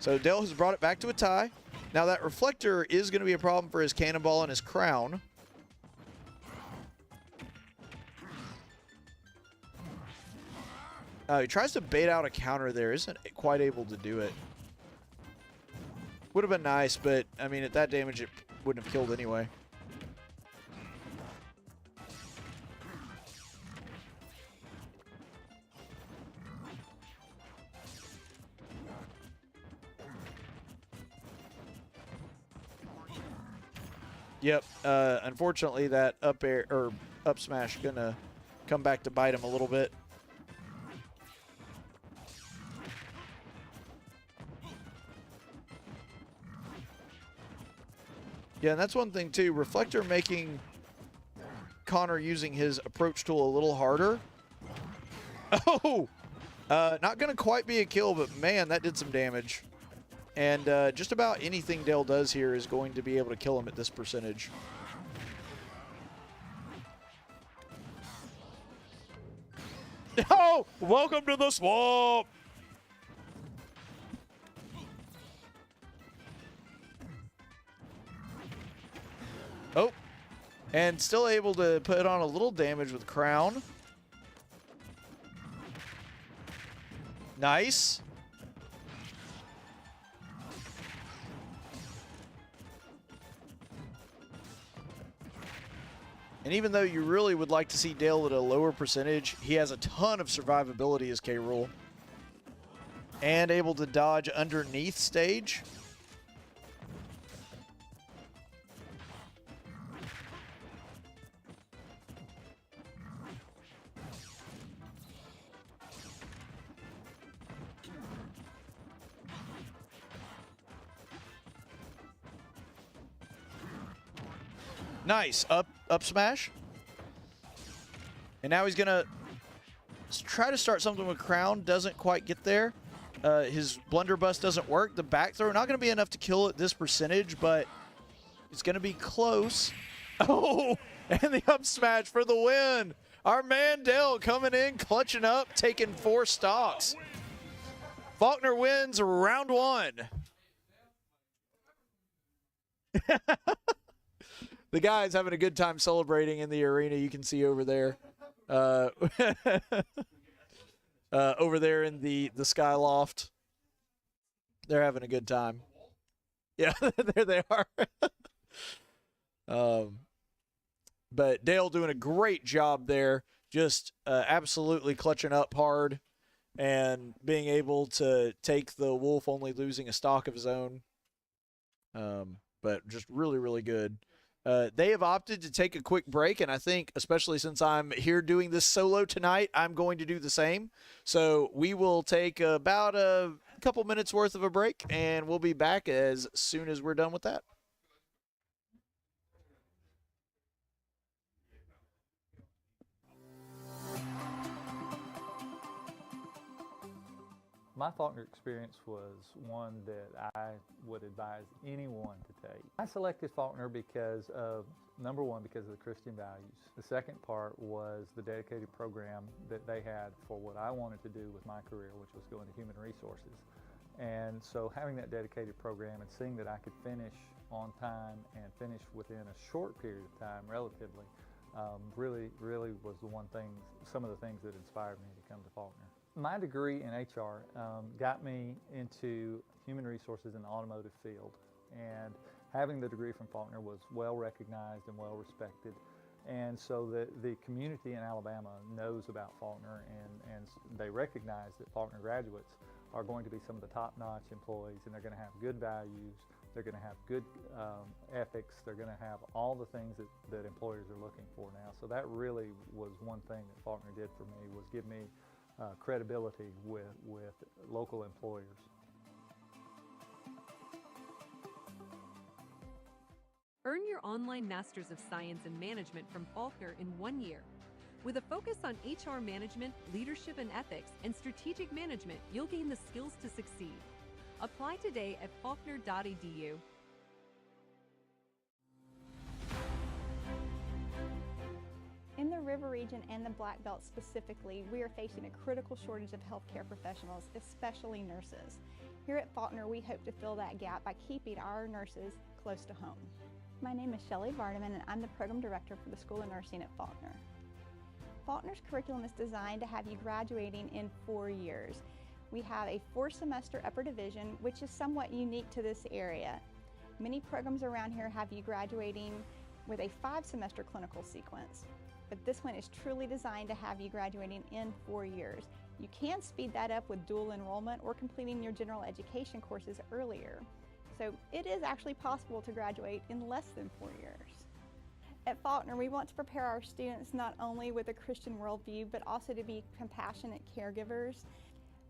So Dale has brought it back to a tie. Now that reflector is going to be a problem for his cannonball and his crown. He tries to bait out a counter there. Isn't quite able to do it. Would have been nice, but, I mean, at that damage, it wouldn't have killed anyway. Yep. Unfortunately, that up air or up smash gonna come back to bite him a little bit. Yeah, and that's one thing too. Reflector making Connor using his approach tool a little harder. Oh, not gonna quite be a kill, but man, that did some damage. And just about anything Dale does here is going to be able to kill him at this percentage. Oh, welcome to the swamp. Oh, and still able to put on a little damage with Crown. Nice. And even though you really would like to see Dale at a lower percentage, he has a ton of survivability as K. Rool. And able to dodge underneath stage. Nice. Up smash. And now he's going to try to start something with Crown. Doesn't quite get there. His blunderbuss doesn't work. The back throw, not going to be enough to kill at this percentage, but it's going to be close. Oh, and the up smash for the win. Our man Dale coming in, clutching up, taking 4 stocks. Faulkner wins round 1. The guy's having a good time celebrating in the arena. You can see over there. Over there in the sky loft. They're having a good time. Yeah, there they are. But Dale doing a great job there. Just absolutely clutching up hard and being able to take the wolf, only losing a stock of his own. But just really, really good. They have opted to take a quick break, and I think, especially since I'm here doing this solo tonight, I'm going to do the same. So we will take about a couple minutes worth of a break, and we'll be back as soon as we're done with that. My Faulkner experience was one that I would advise anyone to take. I selected Faulkner because of, number one, because of the Christian values. The second part was the dedicated program that they had for what I wanted to do with my career, which was go into human resources. And so having that dedicated program and seeing that I could finish on time and finish within a short period of time, relatively, really was the one thing, some of the things that inspired me to come to Faulkner. My degree in HR got me into human resources in the automotive field, and having the degree from Faulkner was well recognized and well respected, and so the community in Alabama knows about Faulkner, and they recognize that Faulkner graduates are going to be some of the top-notch employees, and they're going to have good values, they're going to have good ethics, they're going to have all the things that employers are looking for now. So that really was one thing that Faulkner did for me, was give me credibility with local employers. Earn your online Masters of Science in Management from Faulkner in 1 year. With a focus on HR management, leadership and ethics, and strategic management, you'll gain the skills to succeed. Apply today at faulkner.edu. In the River region and the Black Belt specifically, we are facing a critical shortage of healthcare professionals, especially nurses. Here at Faulkner, we hope to fill that gap by keeping our nurses close to home. My name is Shelley Vardaman, and I'm the Program Director for the School of Nursing at Faulkner. Faulkner's curriculum is designed to have you graduating in 4 years. We have a 4-semester upper division, which is somewhat unique to this area. Many programs around here have you graduating with a 5-semester clinical sequence, but this one is truly designed to have you graduating in 4 years. You can speed that up with dual enrollment or completing your general education courses earlier. So it is actually possible to graduate in less than 4 years. At Faulkner, we want to prepare our students not only with a Christian worldview, but also to be compassionate caregivers.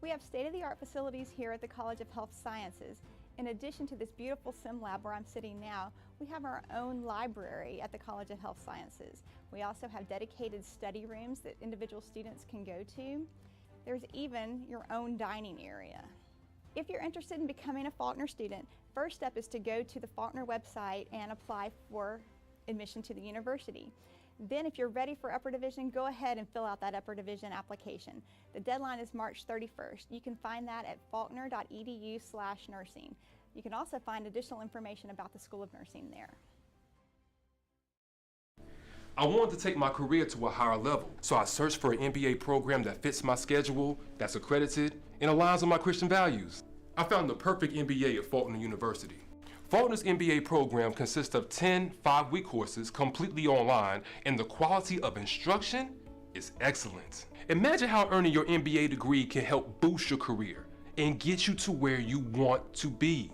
We have state-of-the-art facilities here at the College of Health Sciences. In addition to this beautiful sim lab where I'm sitting now, we have our own library at the College of Health Sciences. We also have dedicated study rooms that individual students can go to. There's even your own dining area. If you're interested in becoming a Faulkner student, first step is to go to the Faulkner website and apply for admission to the university. Then if you're ready for upper division, go ahead and fill out that upper division application. The deadline is March 31st. You can find that at faulkner.edu/nursing. You can also find additional information about the School of Nursing there. I wanted to take my career to a higher level, so I searched for an MBA program that fits my schedule, that's accredited, and aligns with my Christian values. I found the perfect MBA at Faulkner University. Faulkner's MBA program consists of 10 5-week courses completely online, and the quality of instruction is excellent. Imagine how earning your MBA degree can help boost your career and get you to where you want to be.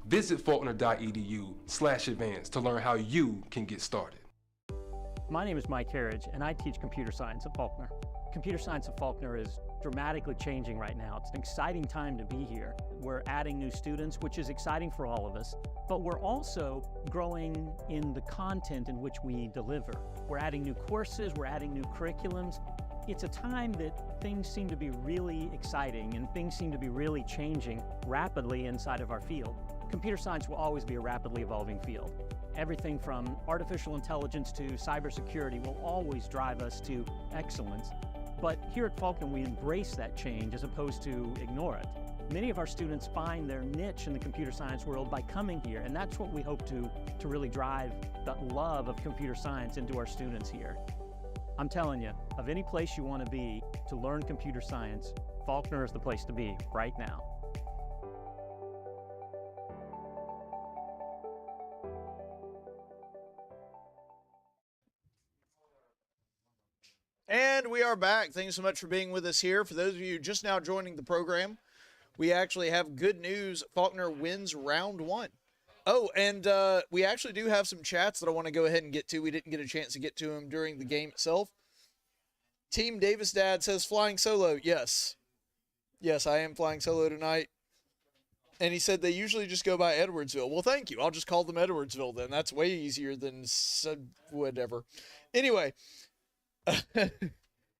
Visit faulkner.edu/advance to learn how you can get started. My name is Mike Harridge, and I teach computer science at Faulkner. Computer science at Faulkner is dramatically changing right now. It's an exciting time to be here. We're adding new students, which is exciting for all of us, but we're also growing in the content in which we deliver. We're adding new courses, we're adding new curriculums. It's a time that things seem to be really exciting and things seem to be really changing rapidly inside of our field. Computer science will always be a rapidly evolving field. Everything from artificial intelligence to cybersecurity will always drive us to excellence. But here at Faulkner, we embrace that change as opposed to ignore it. Many of our students find their niche in the computer science world by coming here, and that's what we hope to really drive the love of computer science into our students here. I'm telling you, of any place you want to be to learn computer science, Faulkner is the place to be right now. And we are back. Thanks so much for being with us here. For those of you just now joining the program, we actually have good news. Faulkner wins round 1. Oh, and we actually do have some chats that I want to go ahead and get to. We didn't get a chance to get to them during the game itself. Team Davis Dad says flying solo. Yes. Yes, I am flying solo tonight. And he said they usually just go by Edwardsville. Well, thank you. I'll just call them Edwardsville then. That's way easier than whatever. Anyway,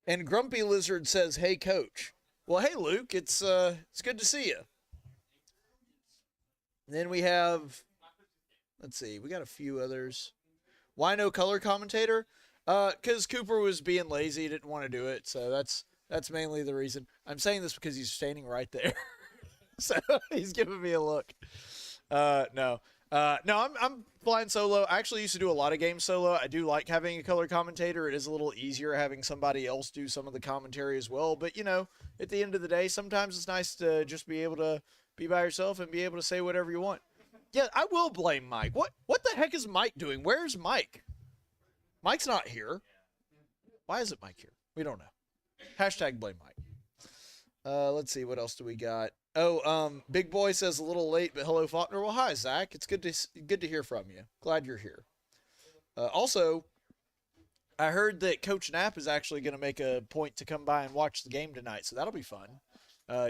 and Grumpy Lizard says, "Hey, Coach." Well, hey, Luke. It's good to see you. And then we have, let's see, we got a few others. Why no color commentator? Because Cooper was being lazy, he didn't want to do it. So that's mainly the reason. I'm saying this because he's standing right there. So he's giving me a look. No, I'm flying solo. I actually used to do a lot of games solo. I do like having a color commentator. It is a little easier having somebody else do some of the commentary as well. But, you know, at the end of the day, sometimes it's nice to just be able to be by yourself and be able to say whatever you want. Yeah, I will blame Mike. What the heck is Mike doing? Where's Mike? Mike's not here. Why isn't Mike here? We don't know. Hashtag blame Mike. Let's see. What else do we got? Oh, Big Boy says a little late, but hello, Faulkner. Well, hi, Zach. It's good to hear from you. Glad you're here. Also, I heard that Coach Knapp is actually going to make a point to come by and watch the game tonight, so that'll be fun.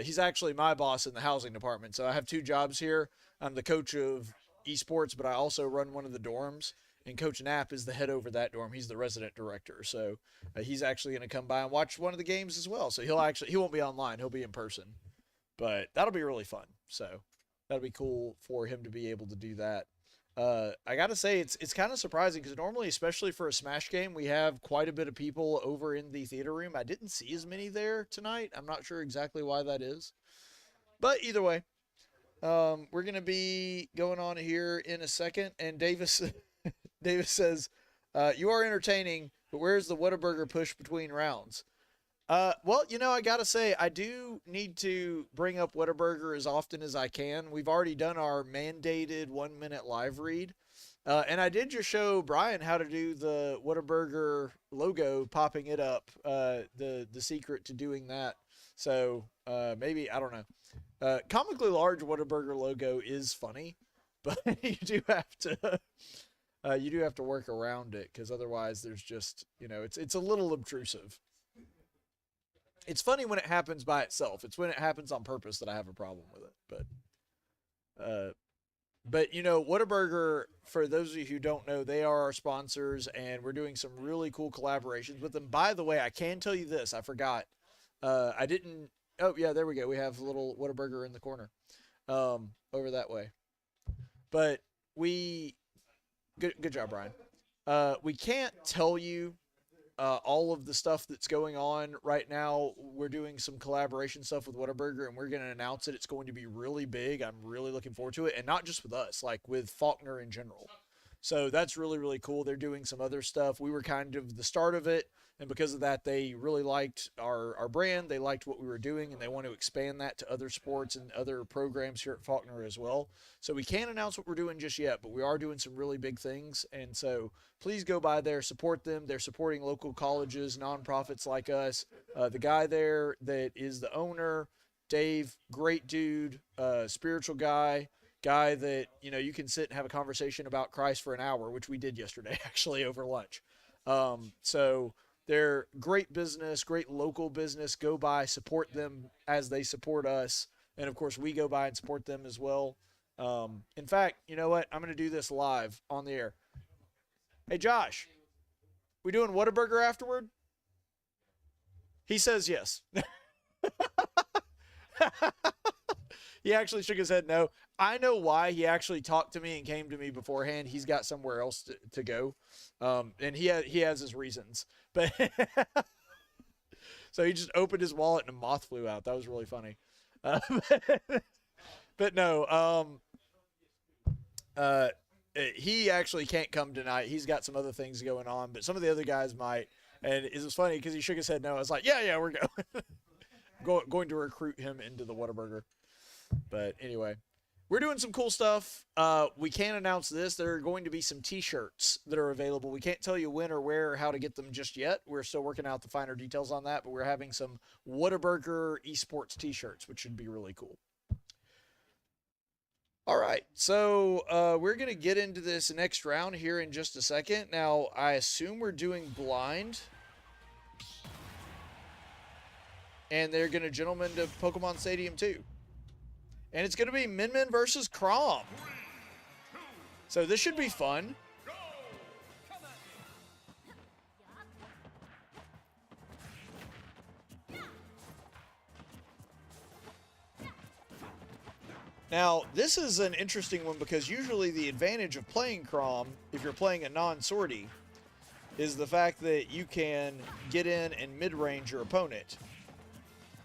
He's actually my boss in the housing department, so I have two jobs here. I'm the coach of esports, but I also run one of the dorms, and Coach Knapp is the head over that dorm. He's the resident director, so he's actually going to come by and watch one of the games as well. So he won't be online. He'll be in person. But that'll be really fun. So that'll be cool for him to be able to do that. I got to say, it's kind of surprising because normally, especially for a Smash game, we have quite a bit of people over in the theater room. I didn't see as many there tonight. I'm not sure exactly why that is. But either way, we're going to be going on here in a second. And Davis says, you are entertaining, but where's the Whataburger push between rounds? Well, you know, I gotta say, I do need to bring up Whataburger as often as I can. We've already done our mandated 1-minute live read. And I did just show Bryan how to do the Whataburger logo, popping it up, the secret to doing that. So, maybe, I don't know. Comically large Whataburger logo is funny, but you do have to work around it, because otherwise there's just, you know, it's a little obtrusive. It's funny when it happens by itself. It's when it happens on purpose that I have a problem with it. But you know, Whataburger, for those of you who don't know, they are our sponsors, and we're doing some really cool collaborations with them. By the way, I can tell you this. I forgot. I didn't. Oh, yeah, there we go. We have a little Whataburger in the corner over that way. But good job, Bryan. We can't tell you all of the stuff that's going on right now. We're doing some collaboration stuff with Whataburger, and we're going to announce it. It's going to be really big. I'm really looking forward to it, and not just with us, like with Faulkner in general. So that's really, really cool. They're doing some other stuff. We were kind of the start of it, and because of that, they really liked our brand. They liked what we were doing, and they want to expand that to other sports and other programs here at Faulkner as well. So we can't announce what we're doing just yet, but we are doing some really big things. And so please go by there, support them. They're supporting local colleges, nonprofits like us. The guy there that is the owner, Dave, great dude, spiritual guy that, you know, you can sit and have a conversation about Christ for an hour, which we did yesterday, actually, over lunch. So they're great business, great local business. Go by, support them as they support us. And, of course, we go by and support them as well. In fact, you know what? I'm going to do this live on the air. Hey, Josh, we doing Whataburger afterward? He says yes. He actually shook his head no. I know why. He actually talked to me and came to me beforehand. He's got somewhere else to go. And he has his reasons. But so he just opened his wallet and a moth flew out. That was really funny. But no, he actually can't come tonight. He's got some other things going on, but some of the other guys might. And it was funny because he shook his head no. I was like, yeah, we're going. Going to recruit him into the Whataburger. But anyway, we're doing some cool stuff. We can't announce this. There are going to be some t-shirts that are available. We can't tell you when or where or how to get them just yet. We're still working out the finer details on that, but we're having some Whataburger esports t-shirts, which should be really cool. All right, so we're going to get into this next round here in just a second. Now, I assume we're doing blind. And they're going to gentlemen to Pokemon Stadium 2. And it's going to be Min Min versus Crom. So this should be fun. Now, this is an interesting one because usually the advantage of playing Crom, if you're playing a non-sortie, is the fact that you can get in and mid-range your opponent.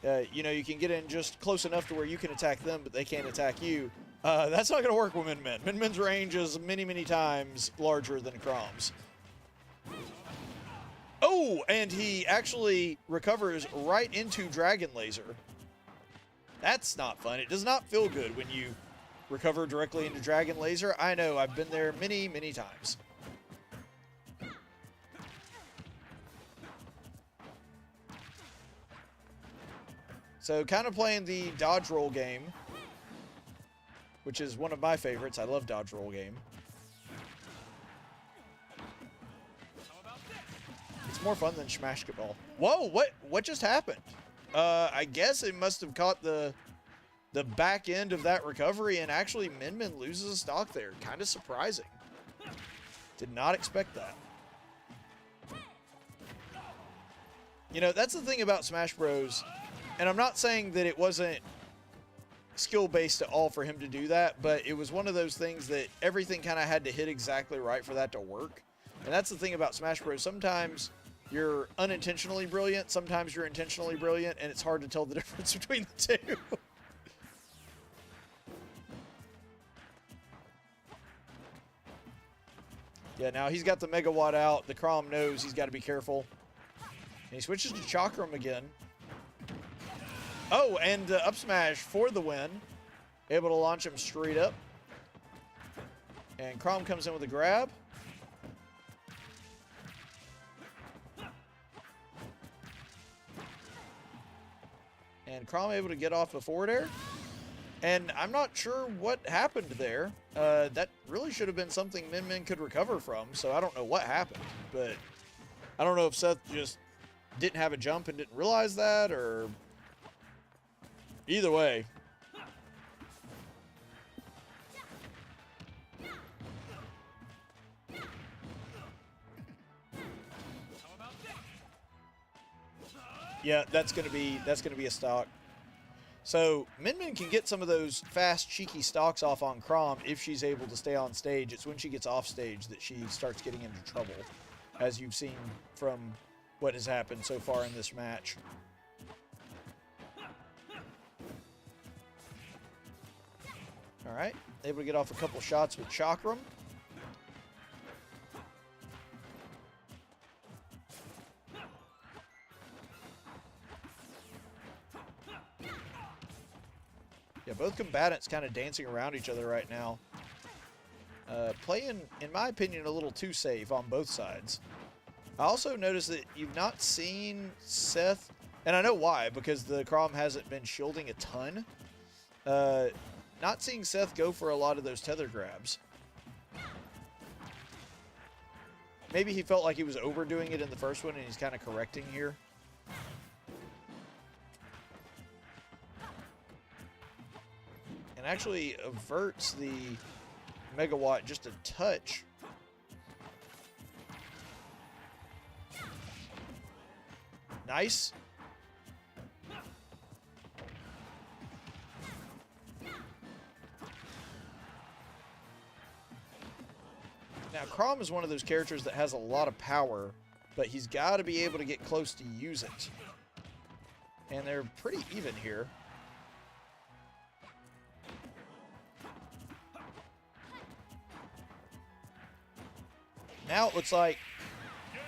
You know, you can get in just close enough to where you can attack them, but they can't attack you. That's not going to work with Min Min. Min Min's range is many, many times larger than Crom's. Oh, and he actually recovers right into Dragon Laser. That's not fun. It does not feel good when you recover directly into Dragon Laser. I know, I've been there many, many times. So kind of playing the dodge roll game, which is one of my favorites. I love dodge roll game. It's more fun than Smashketball. Whoa, what just happened? I guess it must have caught the back end of that recovery, and actually Min Min loses a stock there. Kind of surprising. Did not expect that. You know, that's the thing about Smash Bros. And I'm not saying that it wasn't skill-based at all for him to do that, but it was one of those things that everything kind of had to hit exactly right for that to work. And that's the thing about Smash Bros. Sometimes you're unintentionally brilliant, sometimes you're intentionally brilliant, and it's hard to tell the difference between the two. Yeah, now he's got the Megawatt out. The Crom knows he's got to be careful. And he switches to Chakram again. Oh, and up smash for the win. Able to launch him straight up. And Crom comes in with a grab. And Crom able to get off the forward air. And I'm not sure what happened there. That really should have been something Min Min could recover from. So I don't know what happened. But I don't know if Seth just didn't have a jump and didn't realize that, or either way. Yeah, that's gonna be a stock. So Min Min can get some of those fast, cheeky stocks off on Crom if she's able to stay on stage. It's when she gets off stage that she starts getting into trouble, as you've seen from what has happened so far in this match. All right, able to get off a couple shots with Chakram. Yeah, both combatants kind of dancing around each other right now. Playing, in my opinion, a little too safe on both sides. I also noticed that you've not seen Seth, and I know why, because the Crom hasn't been shielding a ton. Not seeing Seth go for a lot of those tether grabs. Maybe he felt like he was overdoing it in the first one, and he's kind of correcting here. And actually averts the Megawatt just a touch. Nice. Now, Crom is one of those characters that has a lot of power, but he's got to be able to get close to use it. And they're pretty even here. Now it looks like,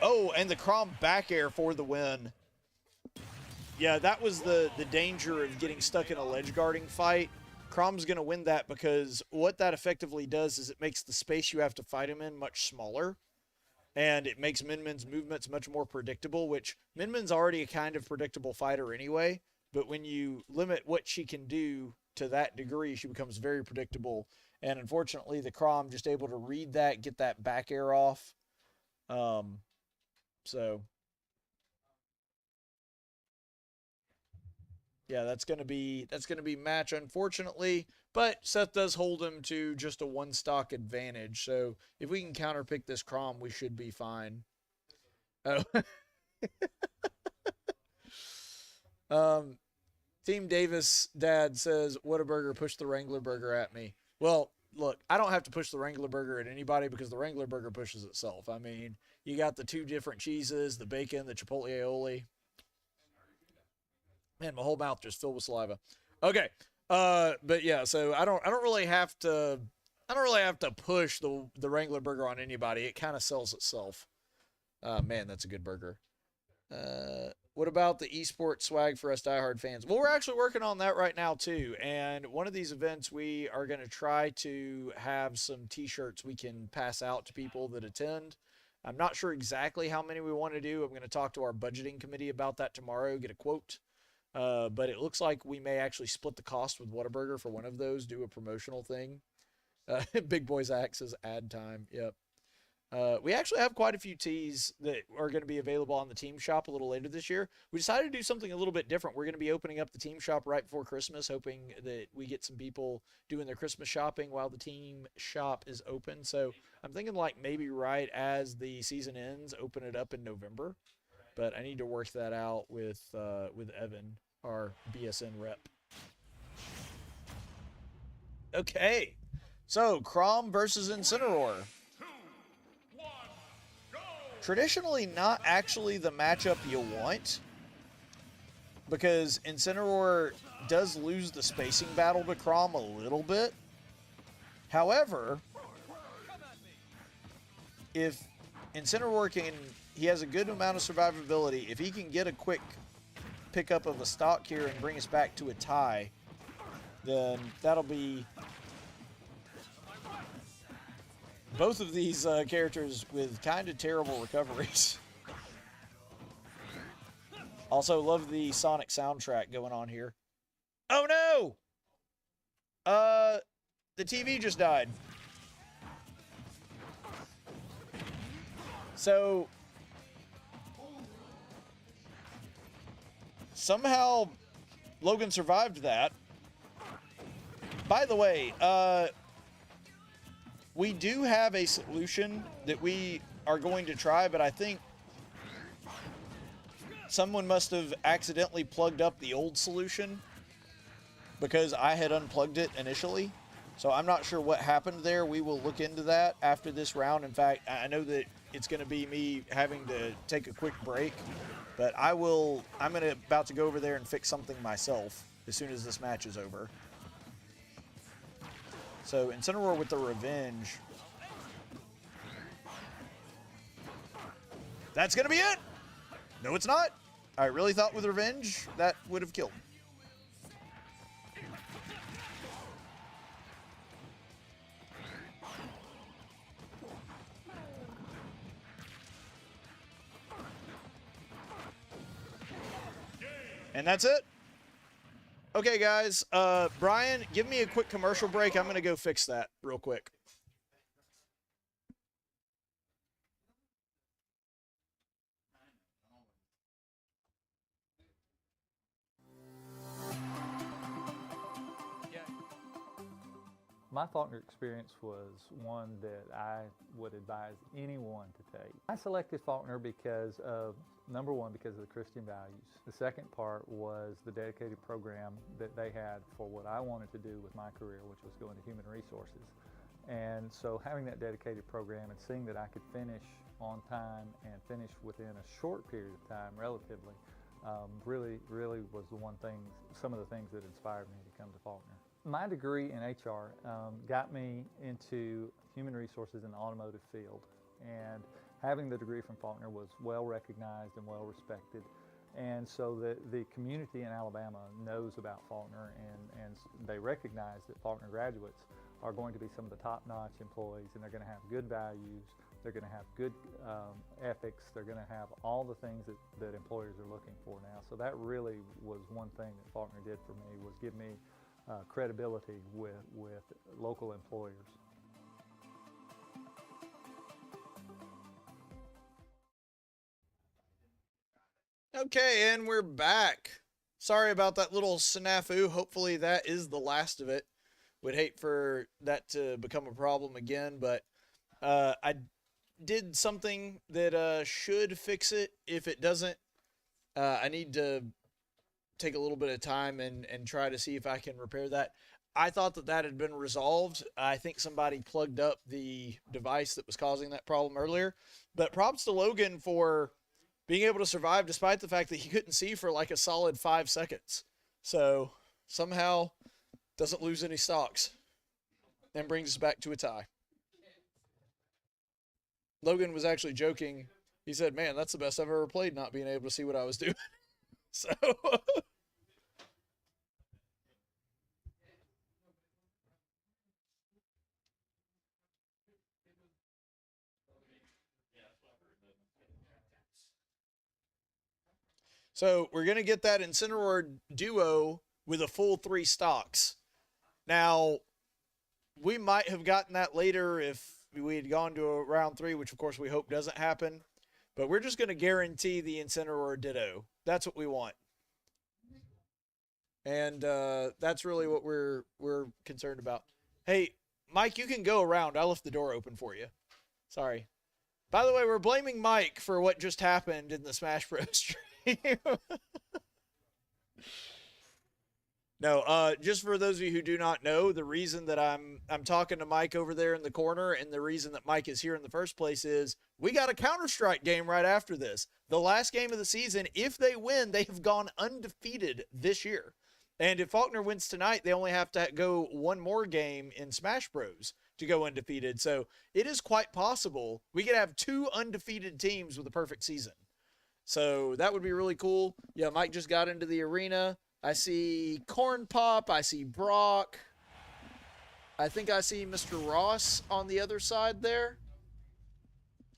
oh, and the Crom back air for the win. Yeah, that was the danger of getting stuck in a ledge guarding fight. Crom's going to win that because what that effectively does is it makes the space you have to fight him in much smaller. And it makes Min Min's movements much more predictable, which Min Min's already a kind of predictable fighter anyway. But when you limit what she can do to that degree, she becomes very predictable. And unfortunately, the Crom just able to read that, get that back air off. yeah, that's gonna be match, unfortunately. But Seth does hold him to just a 1 stock advantage. So if we can counterpick this Crom, we should be fine. Oh. Team Davis dad says, Whataburger pushed the Wrangler burger at me. Well, look, I don't have to push the Wrangler burger at anybody because the Wrangler burger pushes itself. I mean, you got the 2 different cheeses, the bacon, the chipotle aioli. Man, my whole mouth just filled with saliva. Okay. But yeah, so I don't really have to push the Wrangler burger on anybody. It kind of sells itself. Man, that's a good burger. What about the esports swag for us diehard fans? Well, we're actually working on that right now too. And one of these events, we are going to try to have some t-shirts we can pass out to people that attend. I'm not sure exactly how many we want to do. I'm going to talk to our budgeting committee about that tomorrow, get a quote. But it looks like we may actually split the cost with Whataburger for one of those, do a promotional thing. Big Boy Zach says ad time. Yep. We actually have quite a few tees that are going to be available on the team shop a little later this year. We decided to do something a little bit different. We're going to be opening up the team shop right before Christmas, hoping that we get some people doing their Christmas shopping while the team shop is open. So I'm thinking like maybe right as the season ends, open it up in November. But I need to work that out with Evan, our BSN rep. Okay, so Crom versus Incineroar. Traditionally not actually the matchup you want, because Incineroar does lose the spacing battle to Crom a little bit. However, if Incineroar he has a good amount of survivability. If he can get a quick pickup of a stock here and bring us back to a tie, then that'll be both of these characters with kind of terrible recoveries. Also, love the Sonic soundtrack going on here. Oh no! The TV just died. So somehow Logan survived that. By the way, we do have a solution that we are going to try, but I think someone must have accidentally plugged up the old solution because I had unplugged it initially. So I'm not sure what happened there. We will look into that after this round. In fact, I know that it's going to be me having to take a quick break, but I'm about to go over there and fix something myself as soon as this match is over. So Incineroar with the revenge. That's going to be it. No, it's not. I really thought with revenge that would have killed. And that's it. Okay, guys. Bryan, give me a quick commercial break. I'm going to go fix that real quick. My Faulkner experience was one that I would advise anyone to take. I selected Faulkner because of, number one, because of the Christian values. The second part was the dedicated program that they had for what I wanted to do with my career, which was going to human resources. And so having that dedicated program and seeing that I could finish on time and finish within a short period of time, relatively, really was the one thing, some of the things that inspired me to come to Faulkner. My degree in HR got me into human resources in the automotive field, and having the degree from Faulkner was well recognized and well respected, and so the community in Alabama knows about Faulkner, and they recognize that Faulkner graduates are going to be some of the top-notch employees, and they're going to have good values, they're going to have good ethics, they're going to have all the things that employers are looking for now. So that really was one thing that Faulkner did for me, was give me credibility with local employers. Okay, and we're back. sorry about that little snafu. Hopefully that is the last of it. Would hate for that to become a problem again, but I did something that should fix it. If it doesn't, I need to take a little bit of time and try to see if I can repair that. I thought that had been resolved. I think somebody plugged up the device that was causing that problem earlier. But props to Logan for being able to survive despite the fact that he couldn't see for like a solid 5 seconds. So somehow doesn't lose any stocks and brings us back to a tie. Logan was actually joking. He said, man, that's the best I've ever played, not being able to see what I was doing. So So we're going to get that Incineroar duo with a full 3 stocks. Now, we might have gotten that later if we had gone to a round 3, which of course we hope doesn't happen. But we're just going to guarantee the Incineroar ditto. That's what we want. And that's really what we're concerned about. Hey, Mike, you can go around. I left the door open for you. Sorry. By the way, we're blaming Mike for what just happened in the Smash Bros. Stream. No, just for those of you who do not know, the reason that I'm talking to Mike over there in the corner and the reason that Mike is here in the first place is we got a Counter-Strike game right after this. The last game of the season, if they win, they have gone undefeated this year. And if Faulkner wins tonight, they only have to go one more game in Smash Bros. To go undefeated. So it is quite possible we could have 2 undefeated teams with a perfect season. So that would be really cool. Yeah, Mike just got into the arena. I see Corn Pop. I see Brock. I think I see Mr. Ross on the other side there.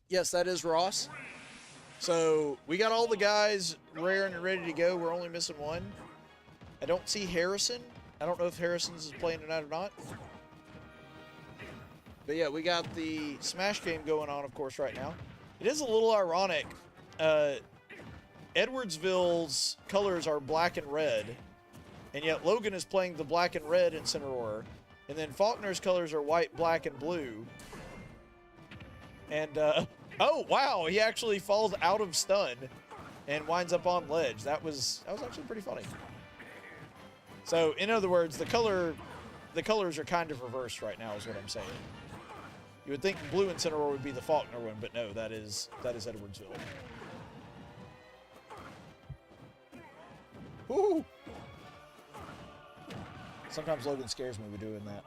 Yes, that is Ross. So we got all the guys rare and ready to go. We're only missing one. I don't see Harrison. I don't know if Harrison's is playing tonight or not. But yeah, we got the Smash game going on, of course, right now. It is a little ironic. Edwardsville's colors are black and red, and yet Logan is playing the black and red Incineroar. And then Faulkner's colors are white, black, and blue. And, oh, wow, he actually falls out of stun and winds up on ledge. That was actually pretty funny. So, in other words, the colors are kind of reversed right now is what I'm saying. You would think blue Incineroar would be the Faulkner one, but no, that is Edwardsville. Woo! Sometimes Logan scares me with doing that.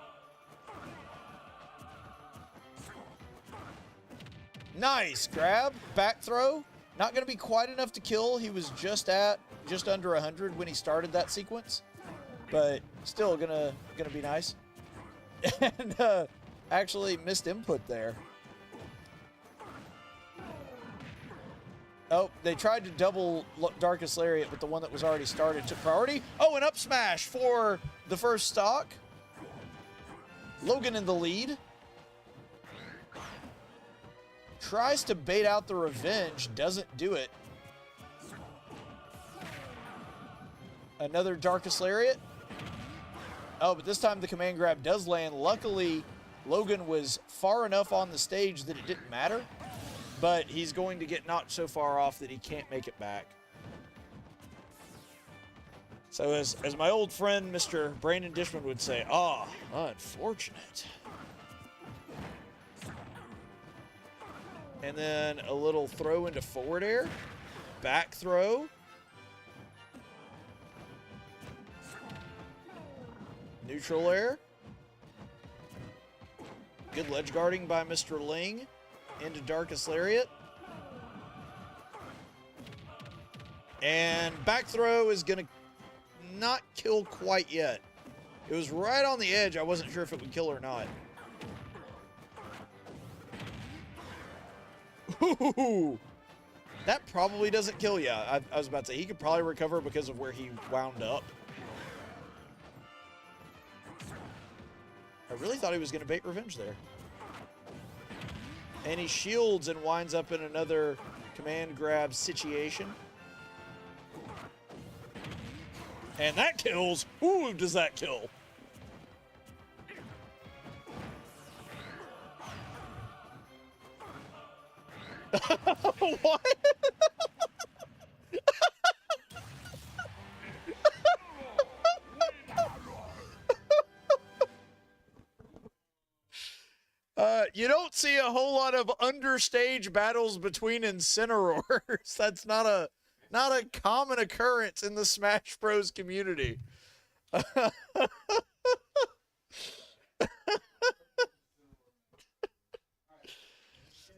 Nice grab, back throw. Not going to be quite enough to kill. He was just under 100 when he started that sequence, but still gonna be nice. And actually missed input there. Oh, they tried to double Darkest Lariat, but the one that was already started took priority. Oh, an up smash for the first stock. Logan in the lead. Tries to bait out the revenge, doesn't do it. Another Darkest Lariat. Oh, but this time the command grab does land. Luckily, Logan was far enough on the stage that it didn't matter, but he's going to get knocked so far off that he can't make it back. So as my old friend, Mr. Brandon Dishman would say, oh, unfortunate. And then a little throw into forward air. Back throw. Neutral air. Good ledge guarding by Mr. Ling into Darkest Lariat. And back throw is going to not kill quite yet. It was right on the edge. I wasn't sure if it would kill or not. Ooh, that probably doesn't kill you. I was about to say, he could probably recover because of where he wound up. I really thought he was going to bait revenge there. And he shields and winds up in another command grab situation. And that kills. Ooh, does that kill? What? You don't see a whole lot of understage battles between Incineroars. That's not a common occurrence in the Smash Bros community.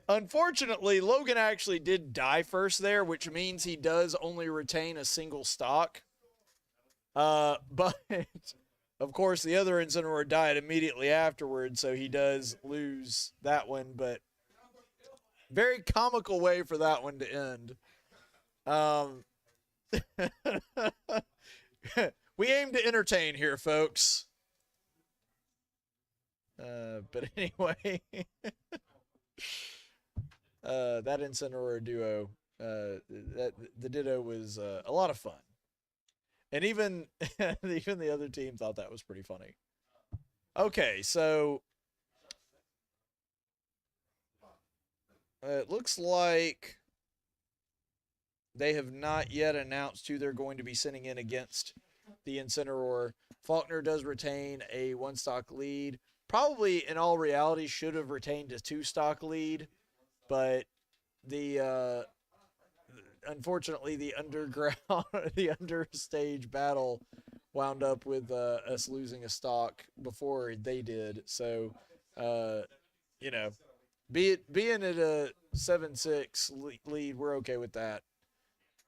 Unfortunately, Logan actually did die first there, which means he does only retain a single stock. But of course, the other Incineroar died immediately afterwards, so he does lose that one. But very comical way for that one to end. We aim to entertain here, folks. But anyway, that Incineroar duo, the Ditto was a lot of fun. And even the other team thought that was pretty funny. Okay, so it looks like they have not yet announced who they're going to be sending in against the Incineroar. Faulkner does retain a 1-stock lead. Probably, in all reality, should have retained a 2-stock lead, but the unfortunately, the understage battle wound up with us losing a stock before they did. So, you know, being at a 7-6 lead, we're okay with that.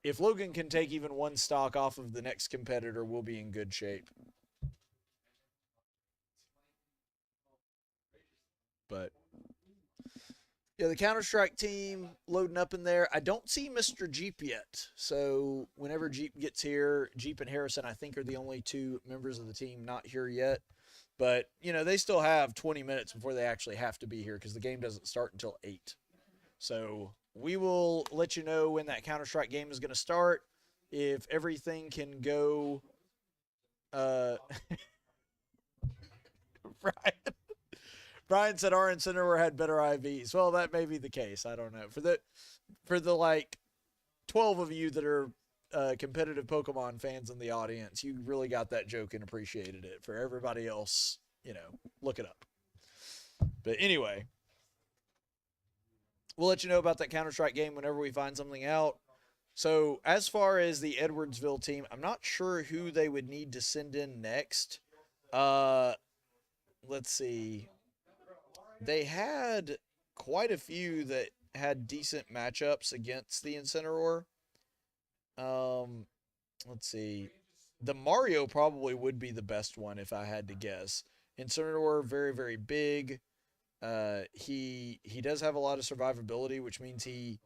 If Logan can take even 1 stock off of the next competitor, we'll be in good shape. But yeah, the Counter-Strike team loading up in there. I don't see Mr. Jeep yet. So whenever Jeep gets here, Jeep and Harrison, I think, are the only 2 members of the team not here yet. But, you know, they still have 20 minutes before they actually have to be here because the game doesn't start until 8. So we will let you know when that Counter-Strike game is going to start. If everything can go... Bryan said our Incineroar had better IVs. Well, that may be the case. I don't know. For the like 12 of you that are competitive Pokemon fans in the audience, you really got that joke and appreciated it. For everybody else, you know, look it up. But anyway, we'll let you know about that Counter-Strike game whenever we find something out. So as far as the Edwardsville team, I'm not sure who they would need to send in next. Let's see. They had quite a few that had decent matchups against the Incineroar. Let's see. The Mario probably would be the best one if I had to guess. Incineroar, very, very big. He does have a lot of survivability, which means he,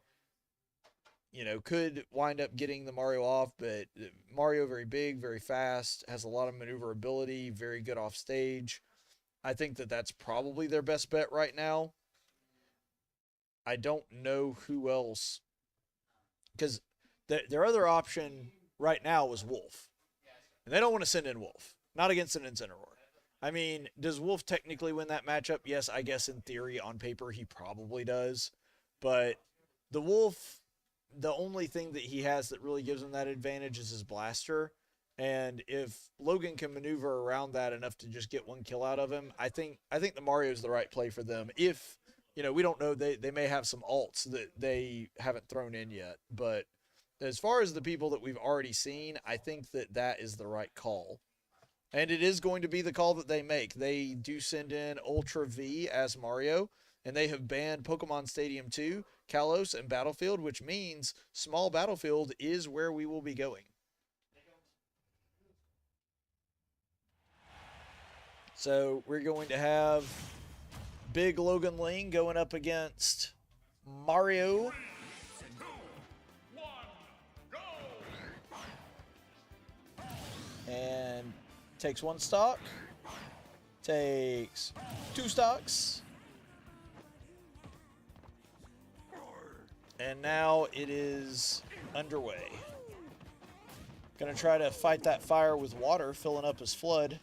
you know, could wind up getting the Mario off, but Mario, very big, very fast, has a lot of maneuverability, very good off stage. I think that that's probably their best bet right now. I don't know who else, because their other option right now was Wolf, and they don't want to send in Wolf, not against an Incineroar. I mean, does Wolf technically win that matchup? Yes, I guess in theory, on paper, he probably does, but the Wolf, the only thing that he has that really gives him that advantage is his blaster. And if Logan can maneuver around that enough to just get 1 kill out of him, I think the Mario is the right play for them. If, you know, we don't know, they may have some alts that they haven't thrown in yet. But as far as the people that we've already seen, I think that is the right call. And it is going to be the call that they make. They do send in Ultra V as Mario, and they have banned Pokemon Stadium 2, Kalos, and Battlefield, which means Small Battlefield is where we will be going. So we're going to have big Logan Ling going up against Mario. 3, 2, 1, go! And takes 1 stock. Takes 2 stocks. And now it is underway. Gonna try to fight that fire with water, filling up his flood.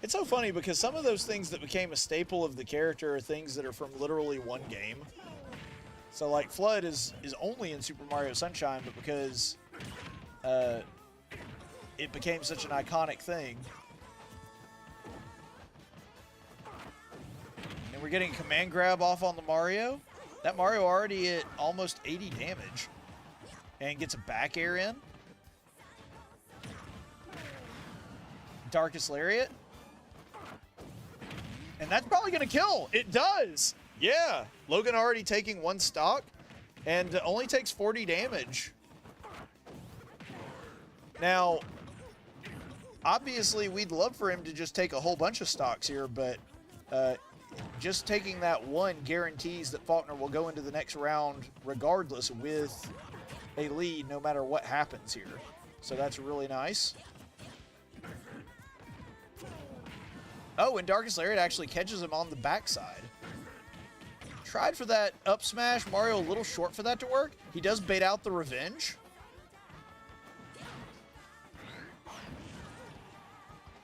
It's so funny because some of those things that became a staple of the character are things that are from literally one game. So like Flood is only in Super Mario Sunshine, but because it became such an iconic thing. And we're getting command grab off on the Mario. That Mario already at almost 80 damage. And gets a back air in. Darkest Lariat. And that's probably going to kill. It does. Yeah. Logan already taking 1 stock and only takes 40 damage. Now, obviously, we'd love for him to just take a whole bunch of stocks here, but just taking that 1 guarantees that Faulkner will go into the next round regardless with a lead no matter what happens here. So that's really nice. Oh, and Darkest Lariat actually catches him on the backside. Tried for that up smash. Mario a little short for that to work. He does bait out the revenge.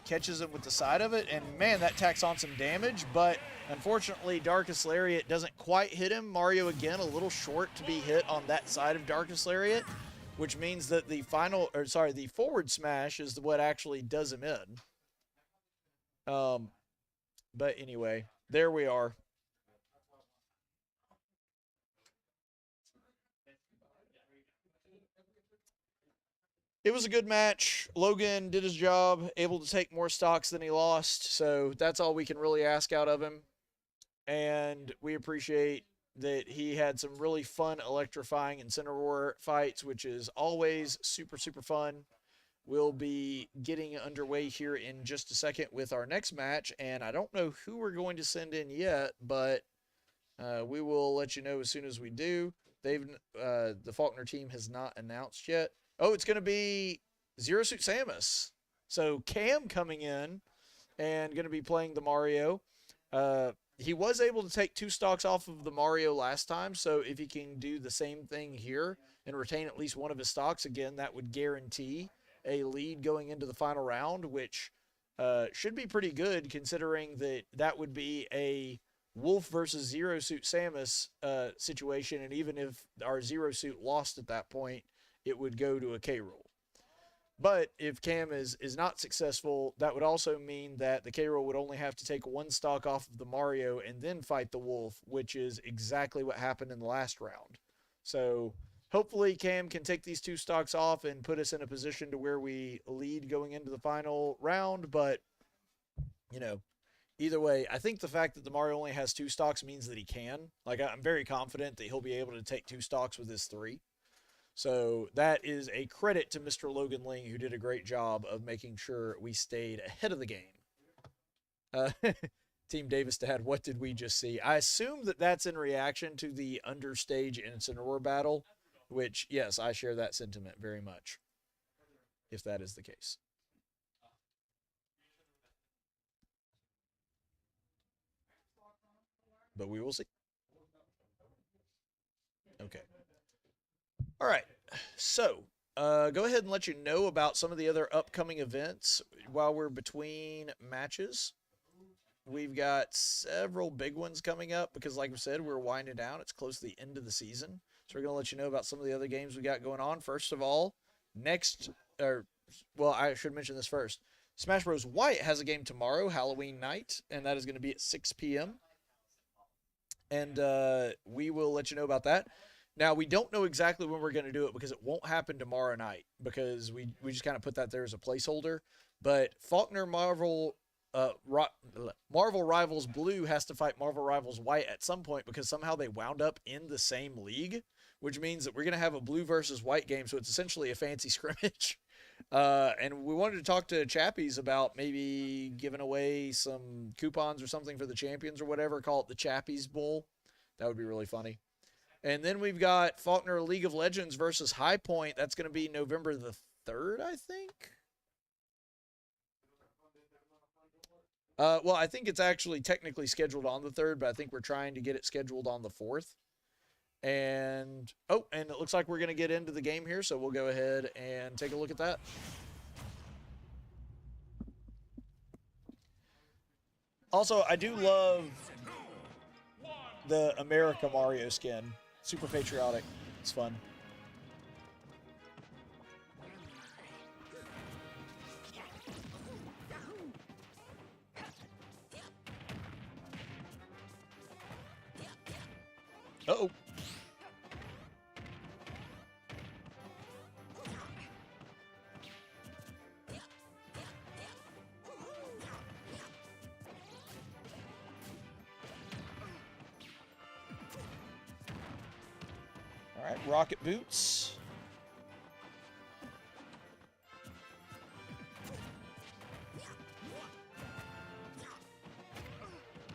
Catches him with the side of it, and man, that tacks on some damage, but unfortunately, Darkest Lariat doesn't quite hit him. Mario, again, a little short to be hit on that side of Darkest Lariat, which means that the the forward smash is what actually does him in. But anyway, there we are. It was a good match. Logan did his job, able to take more stocks than he lost, so that's all we can really ask out of him. And we appreciate that he had some really fun, electrifying Incineroar fights, which is always super, super fun. We'll be getting underway here in just a second with our next match, and I don't know who we're going to send in yet, but we will let you know as soon as we do. The Faulkner team has not announced yet. Oh, it's going to be Zero Suit Samus. So Cam coming in and going to be playing the Mario. He was able to take 2 stocks off of the Mario last time, so if he can do the same thing here and retain at least 1 of his stocks, again, that would guarantee a lead going into the final round, which should be pretty good considering that that would be a Wolf versus Zero Suit Samus situation, and even if our Zero Suit lost at that point, it would go to a K roll. But if Cam is not successful, that would also mean that the K roll would only have to take 1 stock off of the Mario and then fight the Wolf, which is exactly what happened in the last round. So hopefully Cam can take these 2 stocks off and put us in a position to where we lead going into the final round. But, you know, either way, I think the fact that the Mario only has 2 stocks means that he can. Like, I'm very confident that he'll be able to take 2 stocks with his 3. So that is a credit to Mr. Logan Ling, who did a great job of making sure we stayed ahead of the game. Team Davis Dad, what did we just see? I assume that that's in reaction to the understage Incineroar battle, which, yes, I share that sentiment very much, if that is the case. But we will see. Okay. All right, so go ahead and let you know about some of the other upcoming events while we're between matches. We've got several big ones coming up because, like we said, we're winding down. It's close to the end of the season. So we're going to let you know about some of the other games we got going on. First of all, I should mention this first. Smash Bros. White has a game tomorrow, Halloween night, and that is going to be at 6 p.m. And we will let you know about that. Now, we don't know exactly when we're going to do it because it won't happen tomorrow night because we just kind of put that there as a placeholder. But Faulkner Marvel Rivals Blue has to fight Marvel Rivals White at some point because somehow they wound up in the same league, which means that we're going to have a blue versus white game. So it's essentially a fancy scrimmage. And we wanted to talk to Chappies about maybe giving away some coupons or something for the champions or whatever. Call it the Chappies Bowl. That would be really funny. And then we've got Faulkner League of Legends versus High Point. That's going to be November the 3rd, I think. Well, I think it's actually technically scheduled on the 3rd, but I think we're trying to get it scheduled on the 4th. And, oh, and it looks like we're going to get into the game here, so we'll go ahead and take a look at that. Also, I do love the America Mario skin. Super patriotic. It's fun. Uh-oh. All right, rocket boots.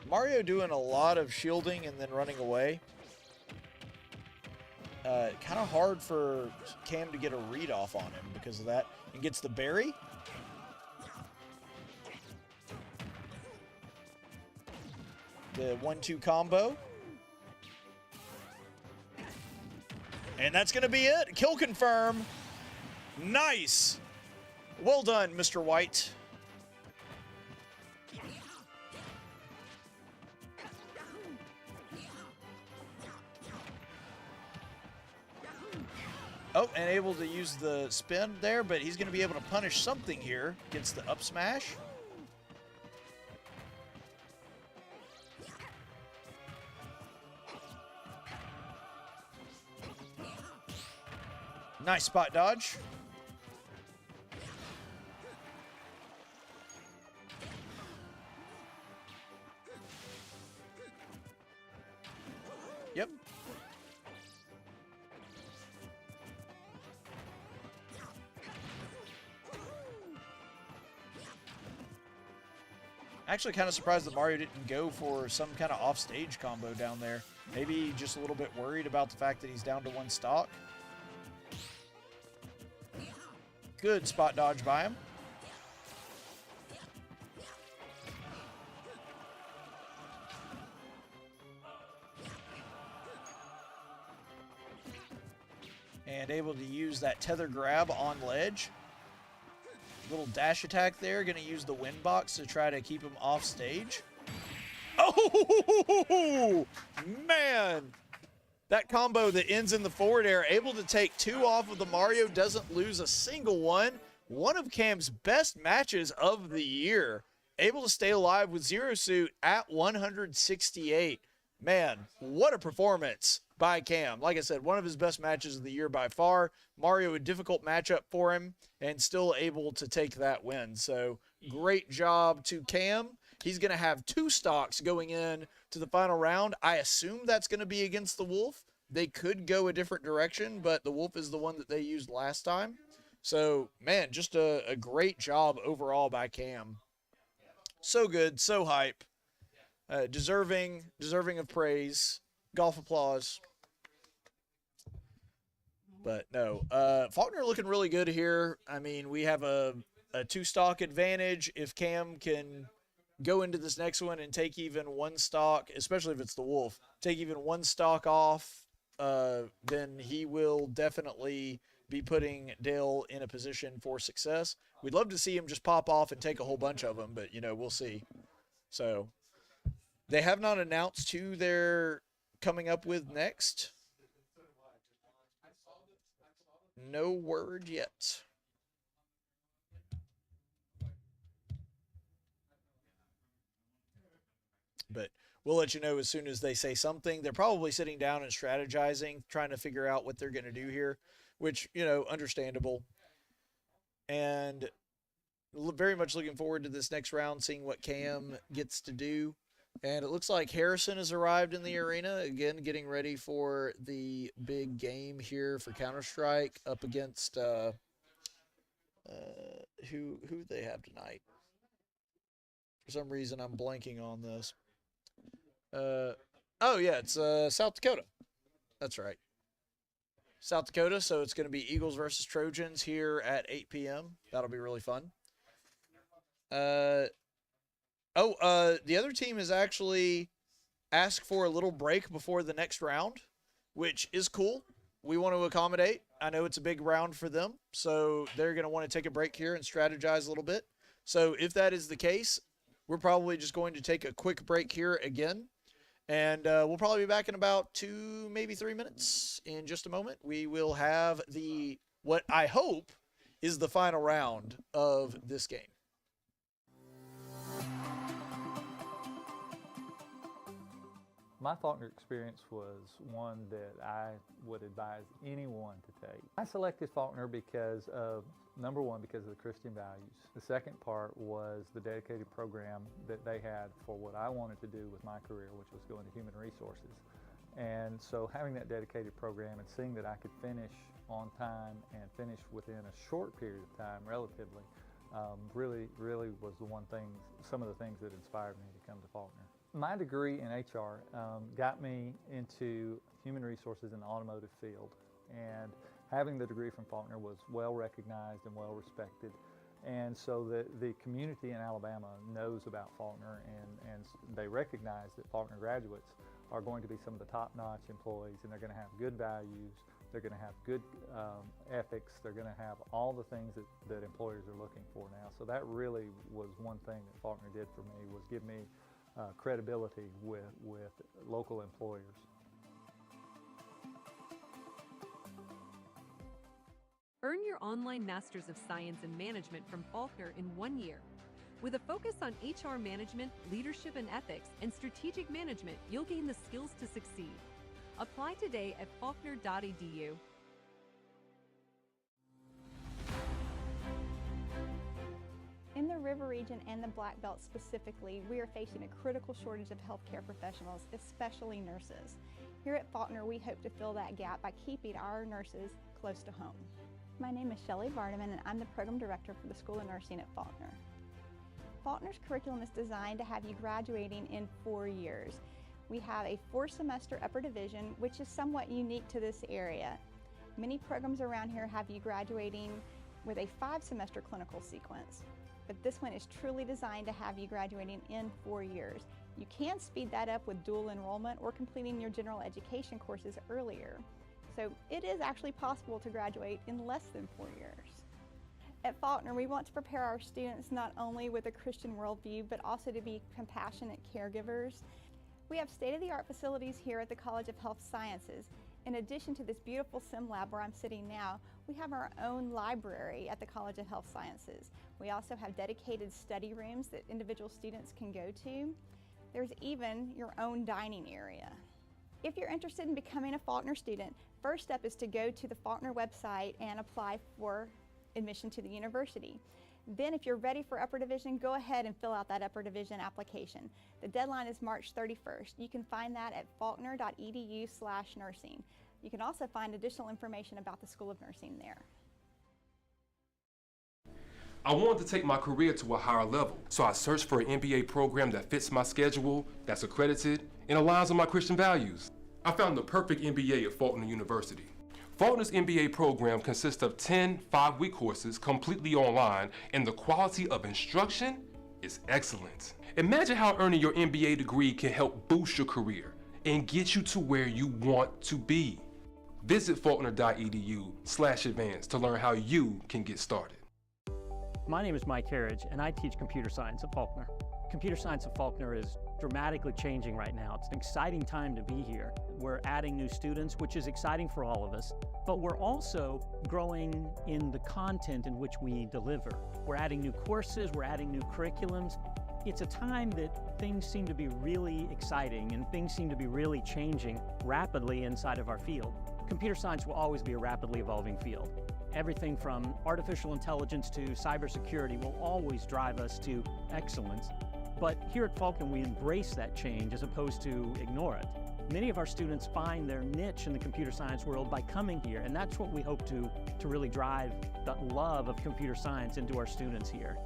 Mario doing a lot of shielding and then running away. Kind of hard for Cam to get a read off on him because of that. And gets the berry. The 1-2 combo. And that's going to be it. Kill confirm. Nice. Well done, Mr. White. Oh, and able to use the spin there, but he's going to be able to punish something here. Gets the up smash. Nice spot dodge. Yep. Actually kind of surprised that Mario didn't go for some kind of off-stage combo down there. Maybe just a little bit worried about the fact that he's down to one stock. Good spot dodge by him. And able to use that tether grab on ledge. Little dash attack there. Going to use the wind box to try to keep him off stage. Oh, man. That combo that ends in the forward air, able to take two off of the Mario, doesn't lose a single one. One of Cam's best matches of the year. Able to stay alive with Zero Suit at 168. Man, what a performance by Cam. Like I said, one of his best matches of the year by far. Mario, a difficult matchup for him, and still able to take that win. So great job to Cam. He's going to have two stocks going in to the final round. I assume that's going to be against the Wolf. They could go a different direction, but the Wolf is the one that they used last time. So, man, just a great job overall by Cam. So good, so hype. Deserving of praise. Golf applause. But no, Faulkner looking really good here. I mean, we have a two-stock advantage. If Cam can go into this next one and take even one stock, especially if it's the Wolf, take even one stock off, then he will definitely be putting Dale in a position for success. We'd love to see him just pop off and take a whole bunch of them, but, you know, we'll see. So they have not announced who they're coming up with next. No word yet. But we'll let you know as soon as they say something. They're probably sitting down and strategizing, trying to figure out what they're going to do here, which, you know, understandable. And very much looking forward to this next round, seeing what Cam gets to do. And it looks like Harrison has arrived in the arena, again, getting ready for the big game here for Counter-Strike up against, who they have tonight. For some reason, I'm blanking on this. Oh, yeah, it's South Dakota. That's right. South Dakota, so it's going to be Eagles versus Trojans here at 8 p.m. That'll be really fun. The other team has actually asked for a little break before the next round. which is cool. We want to accommodate. I know it's a big round for them, so they're going to want to take a break here and strategize a little bit. So if that is the case, we're probably just going to take a quick break here again. And we'll probably be back in about 2, maybe 3 minutes. In just a moment, we will have what I hope is the final round of this game. My Faulkner experience was one that I would advise anyone to take. I selected Faulkner because of, number one, because of the Christian values. The second part was the dedicated program that they had for what I wanted to do with my career, which was go into human resources. And so having that dedicated program and seeing that I could finish on time and finish within a short period of time, relatively, really was the one thing, some of the things that inspired me to come to Faulkner. My degree in HR got me into human resources in the automotive field, and having the degree from Faulkner was well recognized and well respected, and so the community in Alabama knows about Faulkner, and they recognize that Faulkner graduates are going to be some of the top-notch employees, and they're going to have good values, they're going to have good ethics, they're going to have all the things that employers are looking for now. So that really was one thing that Faulkner did for me, was give me credibility with local employers. Earn your online Masters of Science in Management from Faulkner in 1 year. With a focus on HR management, leadership and ethics, and strategic management, you'll gain the skills to succeed. Apply today at faulkner.edu. In the River region and the Black Belt specifically, we are facing a critical shortage of healthcare professionals, especially nurses. Here at Faulkner, we hope to fill that gap by keeping our nurses close to home. My name is Shelley Vardaman, and I'm the Program Director for the School of Nursing at Faulkner. Faulkner's curriculum is designed to have you graduating in 4 years. We have a 4-semester upper division, which is somewhat unique to this area. Many programs around here have you graduating with a 5-semester clinical sequence, but this one is truly designed to have you graduating in 4 years. You can speed that up with dual enrollment or completing your general education courses earlier. So it is actually possible to graduate in less than 4 years. At Faulkner, we want to prepare our students not only with a Christian worldview, but also to be compassionate caregivers. We have state-of-the-art facilities here at the College of Health Sciences. In addition to this beautiful sim lab where I'm sitting now, we have our own library at the College of Health Sciences. We also have dedicated study rooms that individual students can go to. There's even your own dining area. If you're interested in becoming a Faulkner student, first step is to go to the Faulkner website and apply for admission to the university. Then if you're ready for upper division, go ahead and fill out that upper division application. The deadline is March 31st. You can find that at faulkner.edu/nursing. You can also find additional information about the School of Nursing there. I wanted to take my career to a higher level, so I searched for an MBA program that fits my schedule, that's accredited, and aligns with my Christian values. I found the perfect MBA at Faulkner University. Faulkner's MBA program consists of 10 5-week courses completely online, and the quality of instruction is excellent. Imagine how earning your MBA degree can help boost your career and get you to where you want to be. Visit faulkner.edu/advance to learn how you can get started. My name is Mike Harridge, and I teach computer science at Faulkner. Computer science at Faulkner is dramatically changing right now. It's an exciting time to be here. We're adding new students, which is exciting for all of us, but we're also growing in the content in which we deliver. We're adding new courses, we're adding new curriculums. It's a time that things seem to be really exciting and things seem to be really changing rapidly inside of our field. Computer science will always be a rapidly evolving field. Everything from artificial intelligence to cybersecurity will always drive us to excellence. But here at Faulkner, we embrace that change as opposed to ignore it. Many of our students find their niche in the computer science world by coming here, and that's what we hope to really drive the love of computer science into our students here.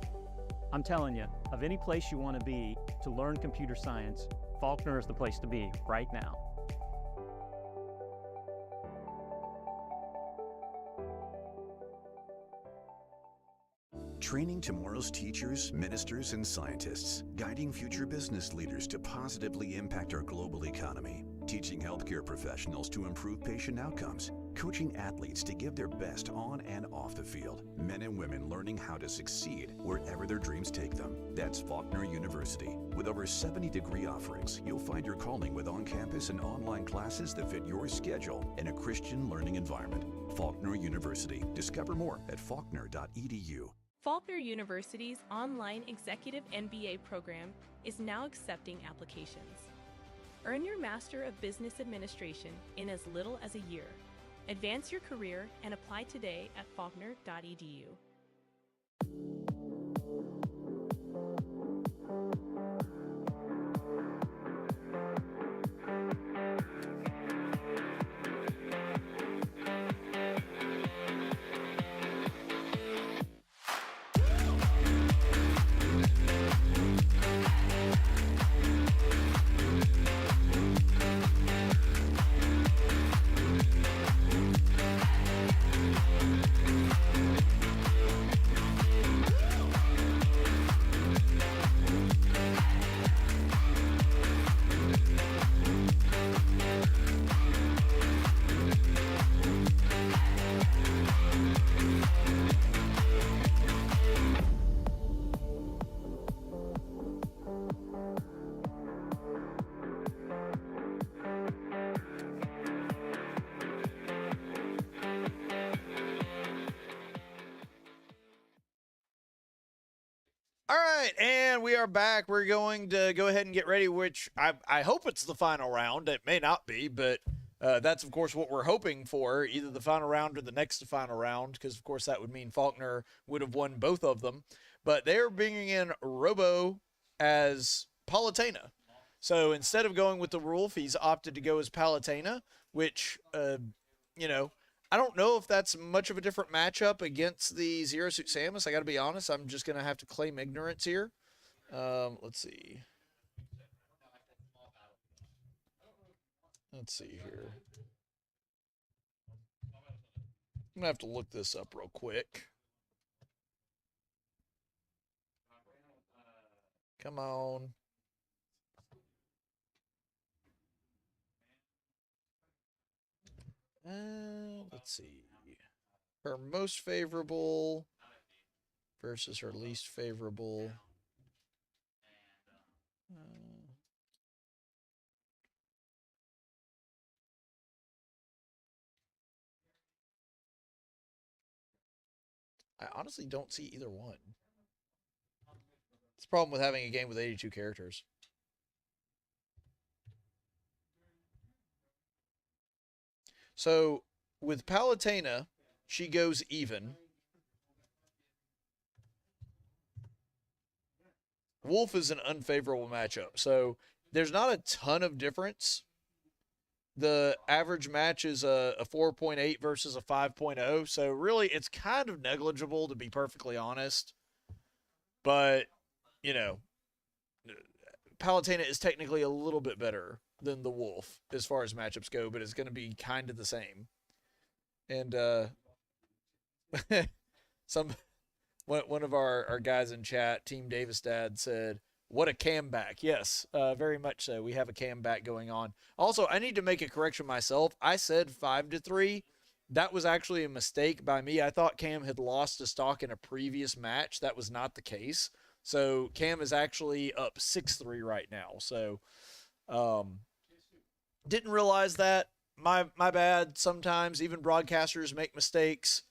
I'm telling you, of any place you want to be to learn computer science, Faulkner is the place to be right now. Training tomorrow's teachers, ministers, and scientists, guiding future business leaders to positively impact our global economy. teaching healthcare professionals to improve patient outcomes, coaching athletes to give their best on and off the field, men and women learning how to succeed wherever their dreams take them. That's Faulkner University. With over 70 degree offerings, you'll find your calling with on-campus and online classes that fit your schedule in a Christian learning environment. Faulkner University. Discover more at faulkner.edu. Faulkner University's online executive MBA program is now accepting applications. Earn your Master of Business Administration in as little as a year. Advance your career and apply today at faulkner.edu. All right, and we are back. We're going to go ahead and get ready, which I hope it's the final round. It may not be, but that's, of course, what we're hoping for, either the final round or the next final round, because, of course, that would mean Faulkner would have won both of them. But they're bringing in Robo as Palutena. So instead of going with the Wolf, he's opted to go as Palutena, which, you know, I don't know if that's much of a different matchup against the Zero Suit Samus. I got to be honest. I'm just going to have to claim ignorance here. Let's see. Let's see here. I'm going to have to look this up real quick. Come on. Let's see. Her most favorable versus her least favorable. I honestly don't see either one. It's the problem with having a game with 82 characters. So with Palutena, she goes even. Wolf is an unfavorable matchup. So there's not a ton of difference. The average match is a 4.8 versus a 5.0. So really, it's kind of negligible, to be perfectly honest. But, you know, Palutena is technically a little bit better than the Wolf as far as matchups go, but it's going to be kind of the same. And one of our guys in chat, Team Davis Dad, said, "What a comeback!" Yes, very much so. We have a comeback going on. Also, I need to make a correction myself. I said 5-3. That was actually a mistake by me. I thought Cam had lost a stock in a previous match. That was not the case. So Cam is actually up 6-3 right now. So didn't realize that. My bad. Sometimes even broadcasters make mistakes.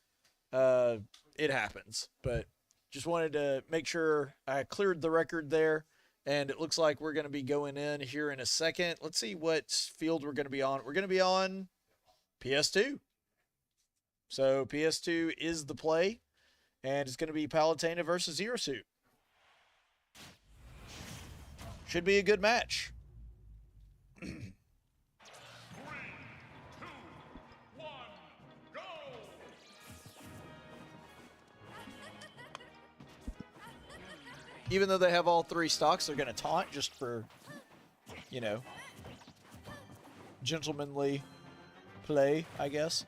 It happens. But just wanted to make sure I cleared the record there. And it looks like we're going to be going in here in a second. Let's see what field we're going to be on. We're going to be on PS2. So PS2 is the play. And it's going to be Palutena versus Zero Suit. Should be a good match. 3, 2, 1, go! Even though they have all three stocks, they're going to taunt just for, you know, gentlemanly play, I guess.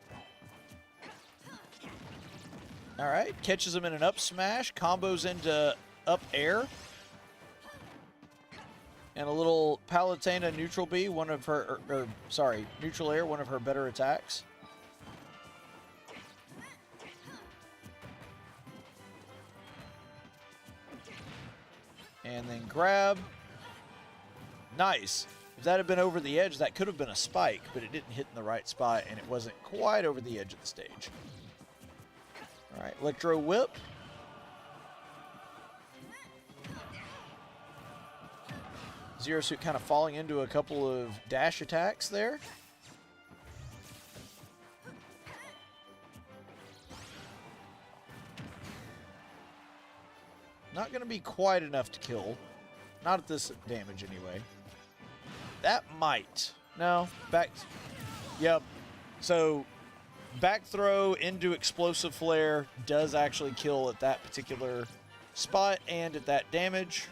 All right, catches him in an up smash, combos into up air. And a little Palutena neutral B, one of her, neutral air, one of her better attacks. And then grab. Nice. If that had been over the edge, that could have been a spike, but it didn't hit in the right spot, and it wasn't quite over the edge of the stage. All right, Electro Whip. Zero Suit kind of falling into a couple of dash attacks there. Not going to be quite enough to kill. Not at this damage anyway. That might. No, back. Yep. So back throw into explosive flare does actually kill at that particular spot and at that damage.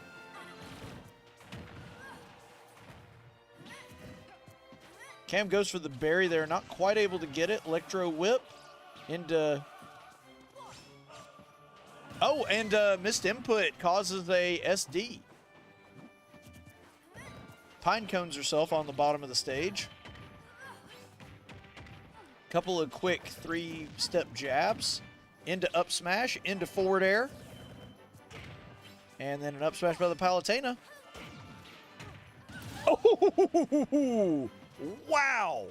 Cam goes for the berry there, not quite able to get it. Electro Whip into... Oh, and missed input causes a SD. Pine cones herself on the bottom of the stage. Couple of quick 3-step jabs. Into up smash, into forward air. And then an up smash by the Palutena. Oh! Wow!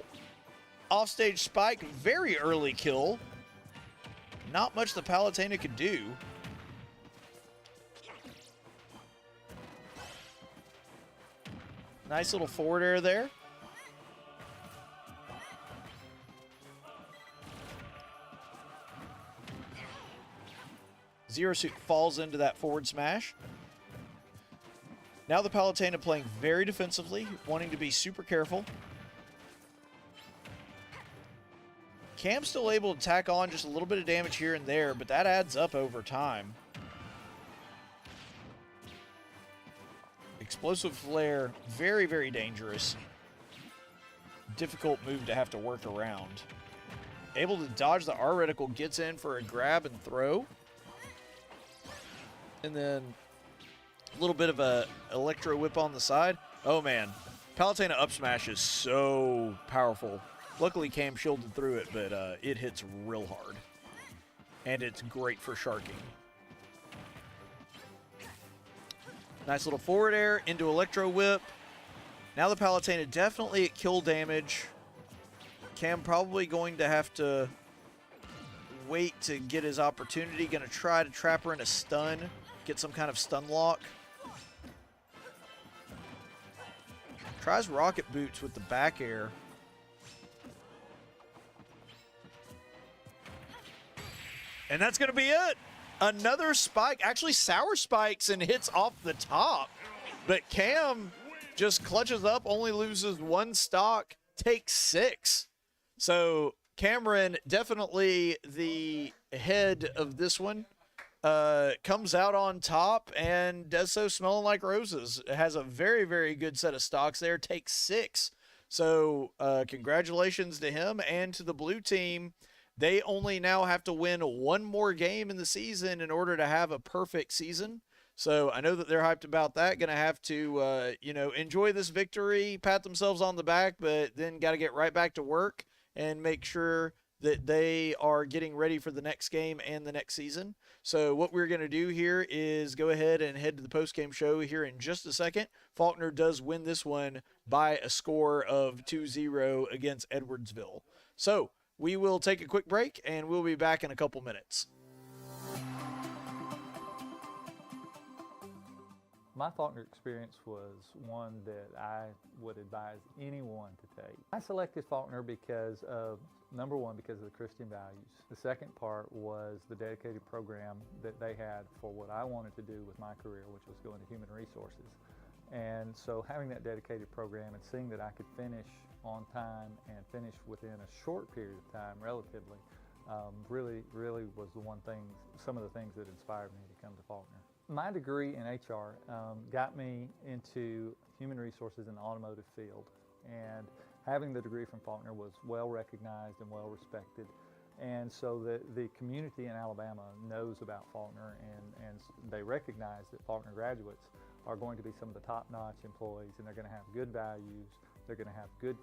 Offstage spike, very early kill. Not much the Palutena could do. Nice little forward air there. Zero Suit falls into that forward smash. Now the Palutena playing very defensively, wanting to be super careful. Cam's still able to tack on just a little bit of damage here and there, but that adds up over time. Explosive flare, very, very dangerous. Difficult move to have to work around. Able to dodge the R reticle, gets in for a grab and throw. And then a little bit of a electro whip on the side. Oh man, Palutena up smash is so powerful. Luckily Cam shielded through it, but it hits real hard. And it's great for sharking. Nice little forward air into electro whip. Now the Palutena definitely at kill damage. Cam probably going to have to wait to get his opportunity. Going to try to trap her in a stun. Get some kind of stun lock. Tries rocket boots with the back air. And that's going to be it. Another spike. Actually, sour spikes and hits off the top. But Cam just clutches up, only loses one stock, takes 6. So Cameron, definitely the head of this one, comes out on top and does so smelling like roses. Has a very, very good set of stocks there, takes 6. So congratulations to him and to the blue team. They only now have to win one more game in the season in order to have a perfect season. So I know that they're hyped about that. Going to have to, enjoy this victory, pat themselves on the back, but then got to get right back to work and make sure that they are getting ready for the next game and the next season. So what we're going to do here is go ahead and head to the post-game show here in just a second. Faulkner does win this one by a score of 2-0 against Edwardsville. So we will take a quick break, and we'll be back in a couple minutes. My Faulkner experience was one that I would advise anyone to take. I selected Faulkner because of, number one, because of the Christian values. The second part was the dedicated program that they had for what I wanted to do with my career, which was going to human resources. And so having that dedicated program and seeing that I could finish on time and finish within a short period of time, relatively, really was the one thing, some of the things that inspired me to come to Faulkner. My degree in HR got me into human resources in the automotive field, and having the degree from Faulkner was well recognized and well respected. And so the community in Alabama knows about Faulkner, and they recognize that Faulkner graduates are going to be some of the top-notch employees, and they're going to have good values, they're going to have good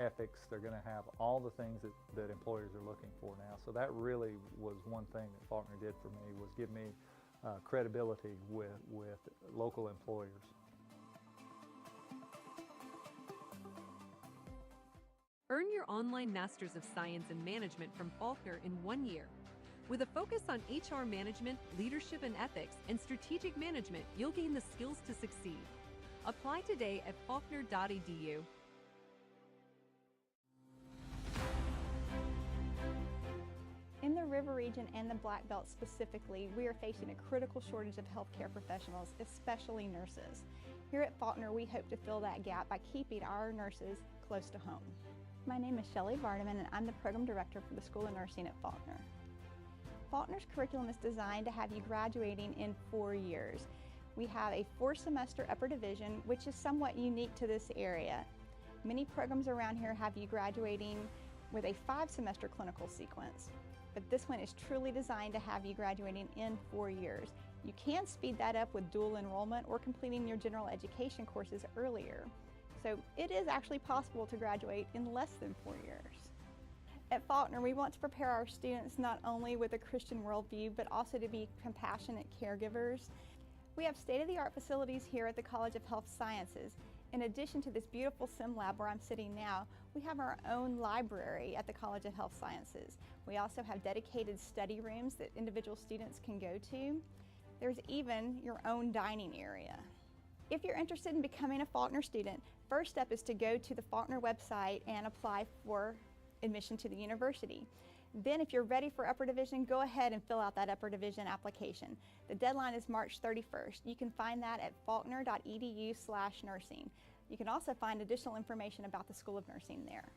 ethics, they're going to have all the things that employers are looking for now. So that really was one thing that Faulkner did for me, was give me credibility with local employers. Earn your online Masters of Science in Management from Faulkner in 1 year. With a focus on HR management, leadership and ethics, and strategic management, you'll gain the skills to succeed. Apply today at faulkner.edu. In the River region and the Black Belt specifically, we are facing a critical shortage of healthcare professionals, especially nurses. Here at Faulkner, we hope to fill that gap by keeping our nurses close to home. My name is Shelley Vardaman, and I'm the Program Director for the School of Nursing at Faulkner. Faulkner's curriculum is designed to have you graduating in 4 years. We have a 4-semester upper division, which is somewhat unique to this area. Many programs around here have you graduating with a 5-semester clinical sequence, but this one is truly designed to have you graduating in 4 years. You can speed that up with dual enrollment or completing your general education courses earlier. So it is actually possible to graduate in less than 4 years. At Faulkner, we want to prepare our students not only with a Christian worldview, but also to be compassionate caregivers. We have state-of-the-art facilities here at the College of Health Sciences. In addition to this beautiful sim lab where I'm sitting now, we have our own library at the College of Health Sciences. We also have dedicated study rooms that individual students can go to. There's even your own dining area. If you're interested in becoming a Faulkner student, first step is to go to the Faulkner website and apply for admission to the university. Then if you're ready for upper division, go ahead and fill out that upper division application. The deadline is March 31st. You can find that at faulkner.edu/nursing. You can also find additional information about the School of Nursing there.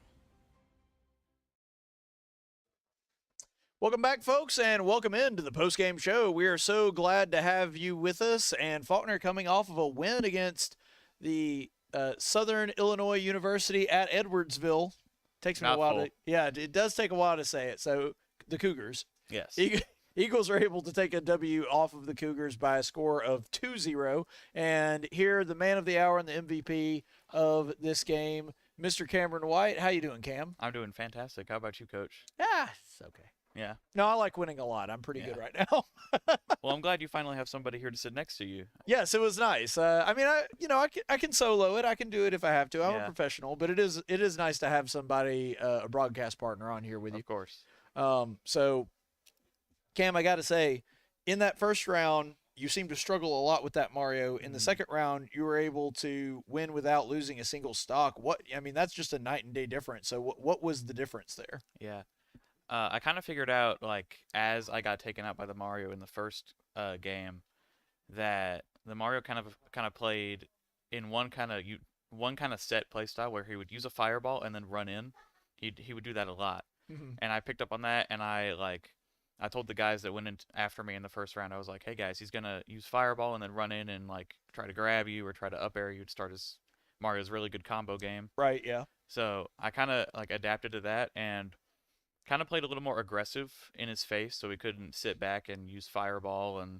Welcome back, folks, and welcome into the post-game show. We are so glad to have you with us, and Faulkner coming off of a win against the Southern Illinois University at Edwardsville. Takes me a while to, yeah, it does take a while to say it. So the Cougars. Yes. Eagles are able to take a W off of the Cougars by a score of 2-0. And here, the man of the hour and the MVP of this game, Mr. Cameron White. How you doing, Cam? I'm doing fantastic. How about you, Coach? Ah, it's okay. Yeah. No, I like winning a lot. I'm pretty good right now. Well, I'm glad you finally have somebody here to sit next to you. Yes, it was nice. I mean, I can solo it. I can do it if I have to. I'm a professional, but it is nice to have somebody, a broadcast partner, on here with you. Of course. So, Cam, I got to say, in that first round, you seemed to struggle a lot with that Mario. In the second round, you were able to win without losing a single stock. I mean, that's just a night and day difference. So, what was the difference there? Yeah. I kind of figured out, like, as I got taken out by the Mario in the first game, that the Mario kind of played in one kind of set play style where he would use a fireball and then run in. He would do that a lot, and I picked up on that, and I told the guys that went in after me in the first round, I was like, hey guys, he's gonna use fireball and then run in and like try to grab you or try to up air you to start his Mario's really good combo game. Right. Yeah. So I kind of like adapted to that and kind of played a little more aggressive in his face so he couldn't sit back and use fireball and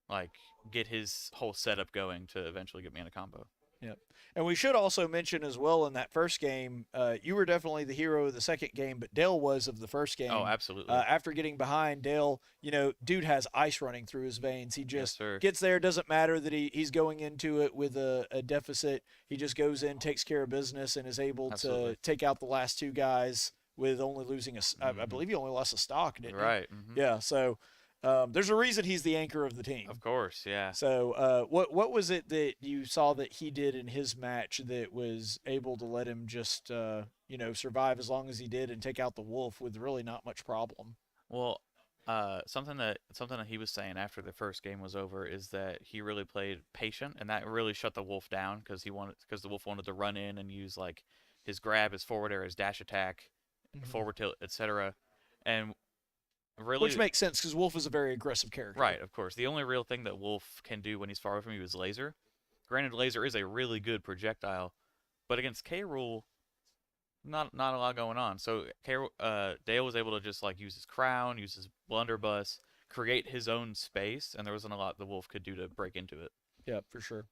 like get his whole setup going to eventually get me in a combo. Yep. And we should also mention as well in that first game, you were definitely the hero of the second game, but Dale was of the first game. Oh, absolutely. After getting behind, Dale, dude has ice running through his veins. He just gets there. Doesn't matter that he's going into it with a deficit. He just goes in, takes care of business, and is able to take out the last two guys with only losing I believe he only lost a stock, didn't he? Right. Yeah. So there's a reason he's the anchor of the team. Of course, yeah. So what was it that you saw that he did in his match that was able to let him just survive as long as he did and take out the wolf with really not much problem? Well, something that he was saying after the first game was over is that he really played patient, and that really shut the wolf down because the wolf wanted to run in and use like his grab, his forward air, his dash attack, forward tilt, etc. And really, which makes sense because Wolf is a very aggressive character. Right, of course. The only real thing that Wolf can do when he's far away from you is laser. Granted, laser is a really good projectile, but against K. Rool, not a lot going on. So Dale was able to just like use his crown, use his blunderbuss, create his own space, and there wasn't a lot the wolf could do to break into it. Yeah, for sure.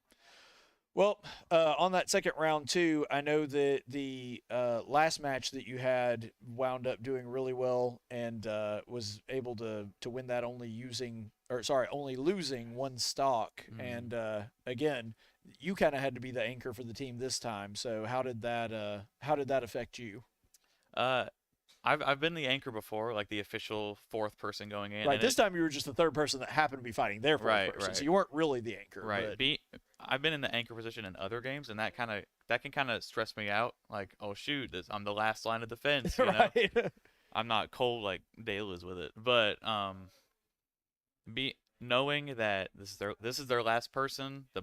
Well, on that second round too, I know that the last match that you had wound up doing really well and was able to win that only losing one stock. Mm-hmm. And again, you kind of had to be the anchor for the team this time. So how did that affect you? I've been the anchor before, like the official fourth person going in. Right. This time you were just the third person that happened to be fighting their fourth person, so you weren't really the anchor. Right. I've been in the anchor position in other games, and that can kind of stress me out. Like, oh shoot, I'm the last line of defense. You know? I'm not cold like Dale is with it, but knowing that this is their last person, the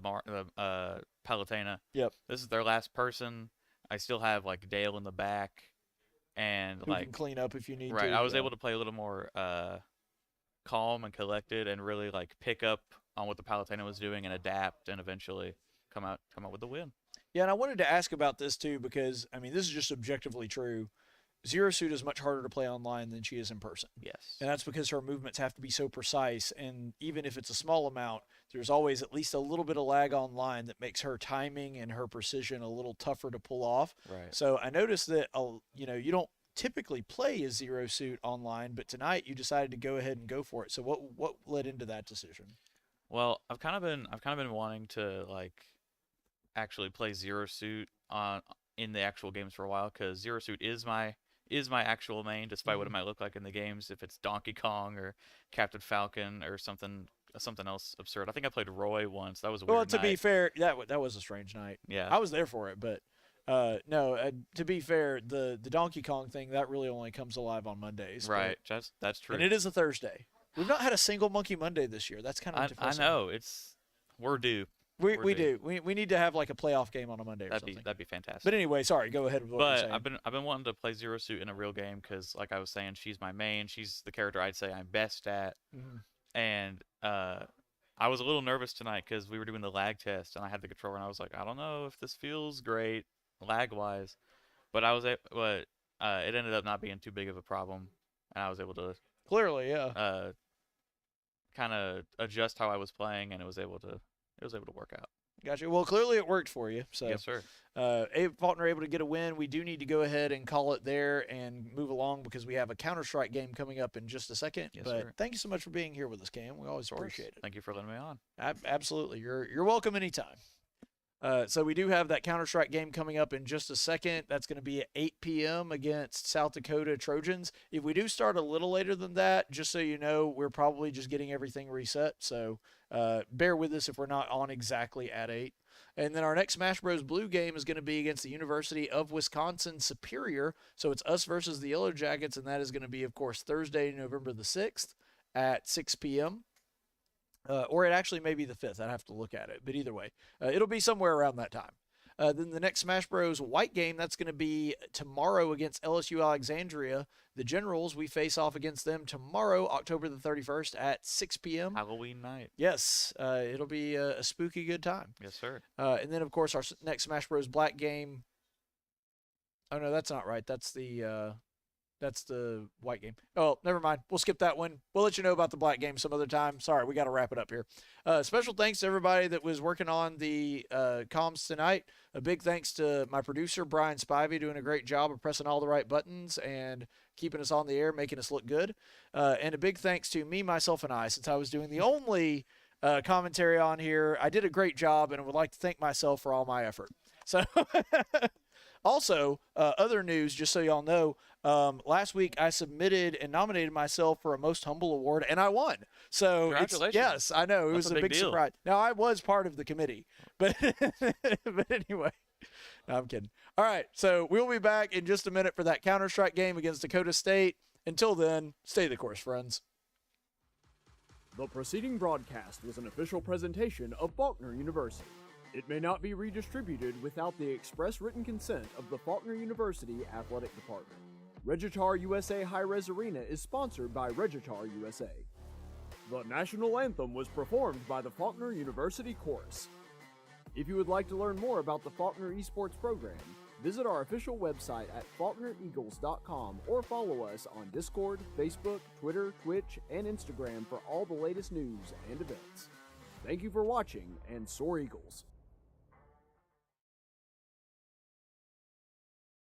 Palutena. Yep. This is their last person. I still have like Dale in the back. And who like can clean up if you need to. Right, I was able to play a little more calm and collected, and really like pick up on what the Palutena was doing and adapt, and eventually come out with the win. Yeah, and I wanted to ask about this too because I mean this is just objectively true. Zero Suit is much harder to play online than she is in person. Yes. And that's because her movements have to be so precise, and even if it's a small amount, there's always at least a little bit of lag online that makes her timing and her precision a little tougher to pull off. Right. So I noticed that you don't typically play a Zero Suit online, but tonight you decided to go ahead and go for it. So what led into that decision? Well, I've kind of been wanting to like actually play Zero Suit in the actual games for a while, because Zero Suit is my actual main, despite what it might look like in the games. If it's Donkey Kong or Captain Falcon or something else absurd. I think I played Roy once. That was a weird Well, to be night. fair, that was a strange night. Yeah. I was there for it, but no. To be fair, the Donkey Kong thing that really only comes alive on Mondays. Right. That's true. And it is a Thursday. We've not had a single Monkey Monday this year. That's kind of depressing. I know. We're due. We do. We need to have like a playoff game on a Monday or something. That'd be fantastic. But anyway, sorry. Go ahead with what you're saying. I've been wanting to play Zero Suit in a real game because, like I was saying, she's my main. She's the character I'd say I'm best at. Mhm. And I was a little nervous tonight because we were doing the lag test, and I had the controller, and I was like, I don't know if this feels great lag wise, but it ended up not being too big of a problem, and I was able to clearly, yeah, kind of adjust how I was playing, and it was able to work out. Gotcha. Well, clearly it worked for you. So yes, sir. Faulkner able to get a win. We do need to go ahead and call it there and move along because we have a Counter-Strike game coming up in just a second. Yes, but sir. thank you so much for being here with us, Cam. We always appreciate it. Thank you for letting me on. Absolutely. You're welcome anytime. So we do have that Counter-Strike game coming up in just a second. That's going to be at 8 p.m. against South Dakota Trojans. If we do start a little later than that, just so you know, we're probably just getting everything reset. So bear with us if we're not on exactly at 8. And then our next Smash Bros. Blue game is going to be against the University of Wisconsin Superior. So it's us versus the Yellow Jackets, and that is going to be, of course, Thursday, November the 6th at 6 p.m. Or it actually may be the 5th. I'd have to look at it. But either way, it'll be somewhere around that time. Then the next Smash Bros. White game, that's going to be tomorrow against LSU Alexandria. The Generals, we face off against them tomorrow, October the 31st at 6 p.m. Halloween night. Yes, it'll be a spooky good time. Yes, sir. And then, of course, our next Smash Bros. Black game. Oh, no, that's not right. That's the white game. Oh, never mind. We'll skip that one. We'll let you know about the black game some other time. Sorry, we got to wrap it up here. Special thanks to everybody that was working on the comms tonight. A big thanks to my producer, Bryan Spivey, doing a great job of pressing all the right buttons and keeping us on the air, making us look good. And a big thanks to me, myself, and I, since I was doing the only commentary on here. I did a great job, and I would like to thank myself for all my effort. So, also, other news, just so y'all know, last week I submitted and nominated myself for a Most Humble Award, and I won. So, Congratulations. yes, I know. It was a big deal. surprise. Now, I was part of the committee, but, but anyway. No, I'm kidding. All right, so we'll be back in just a minute for that Counter-Strike game against Dakota State. Until then, stay the course, friends. The preceding broadcast was an official presentation of Faulkner University. It may not be redistributed without the express written consent of the Faulkner University Athletic Department. Regitar USA High-Res Arena is sponsored by Regitar USA. The national anthem was performed by the Faulkner University Chorus. If you would like to learn more about the Faulkner Esports program, Visit our official website at faulknereagles.com or follow us on Discord, Facebook, Twitter, Twitch, and Instagram for all the latest news and events. Thank you for watching, and soar Eagles!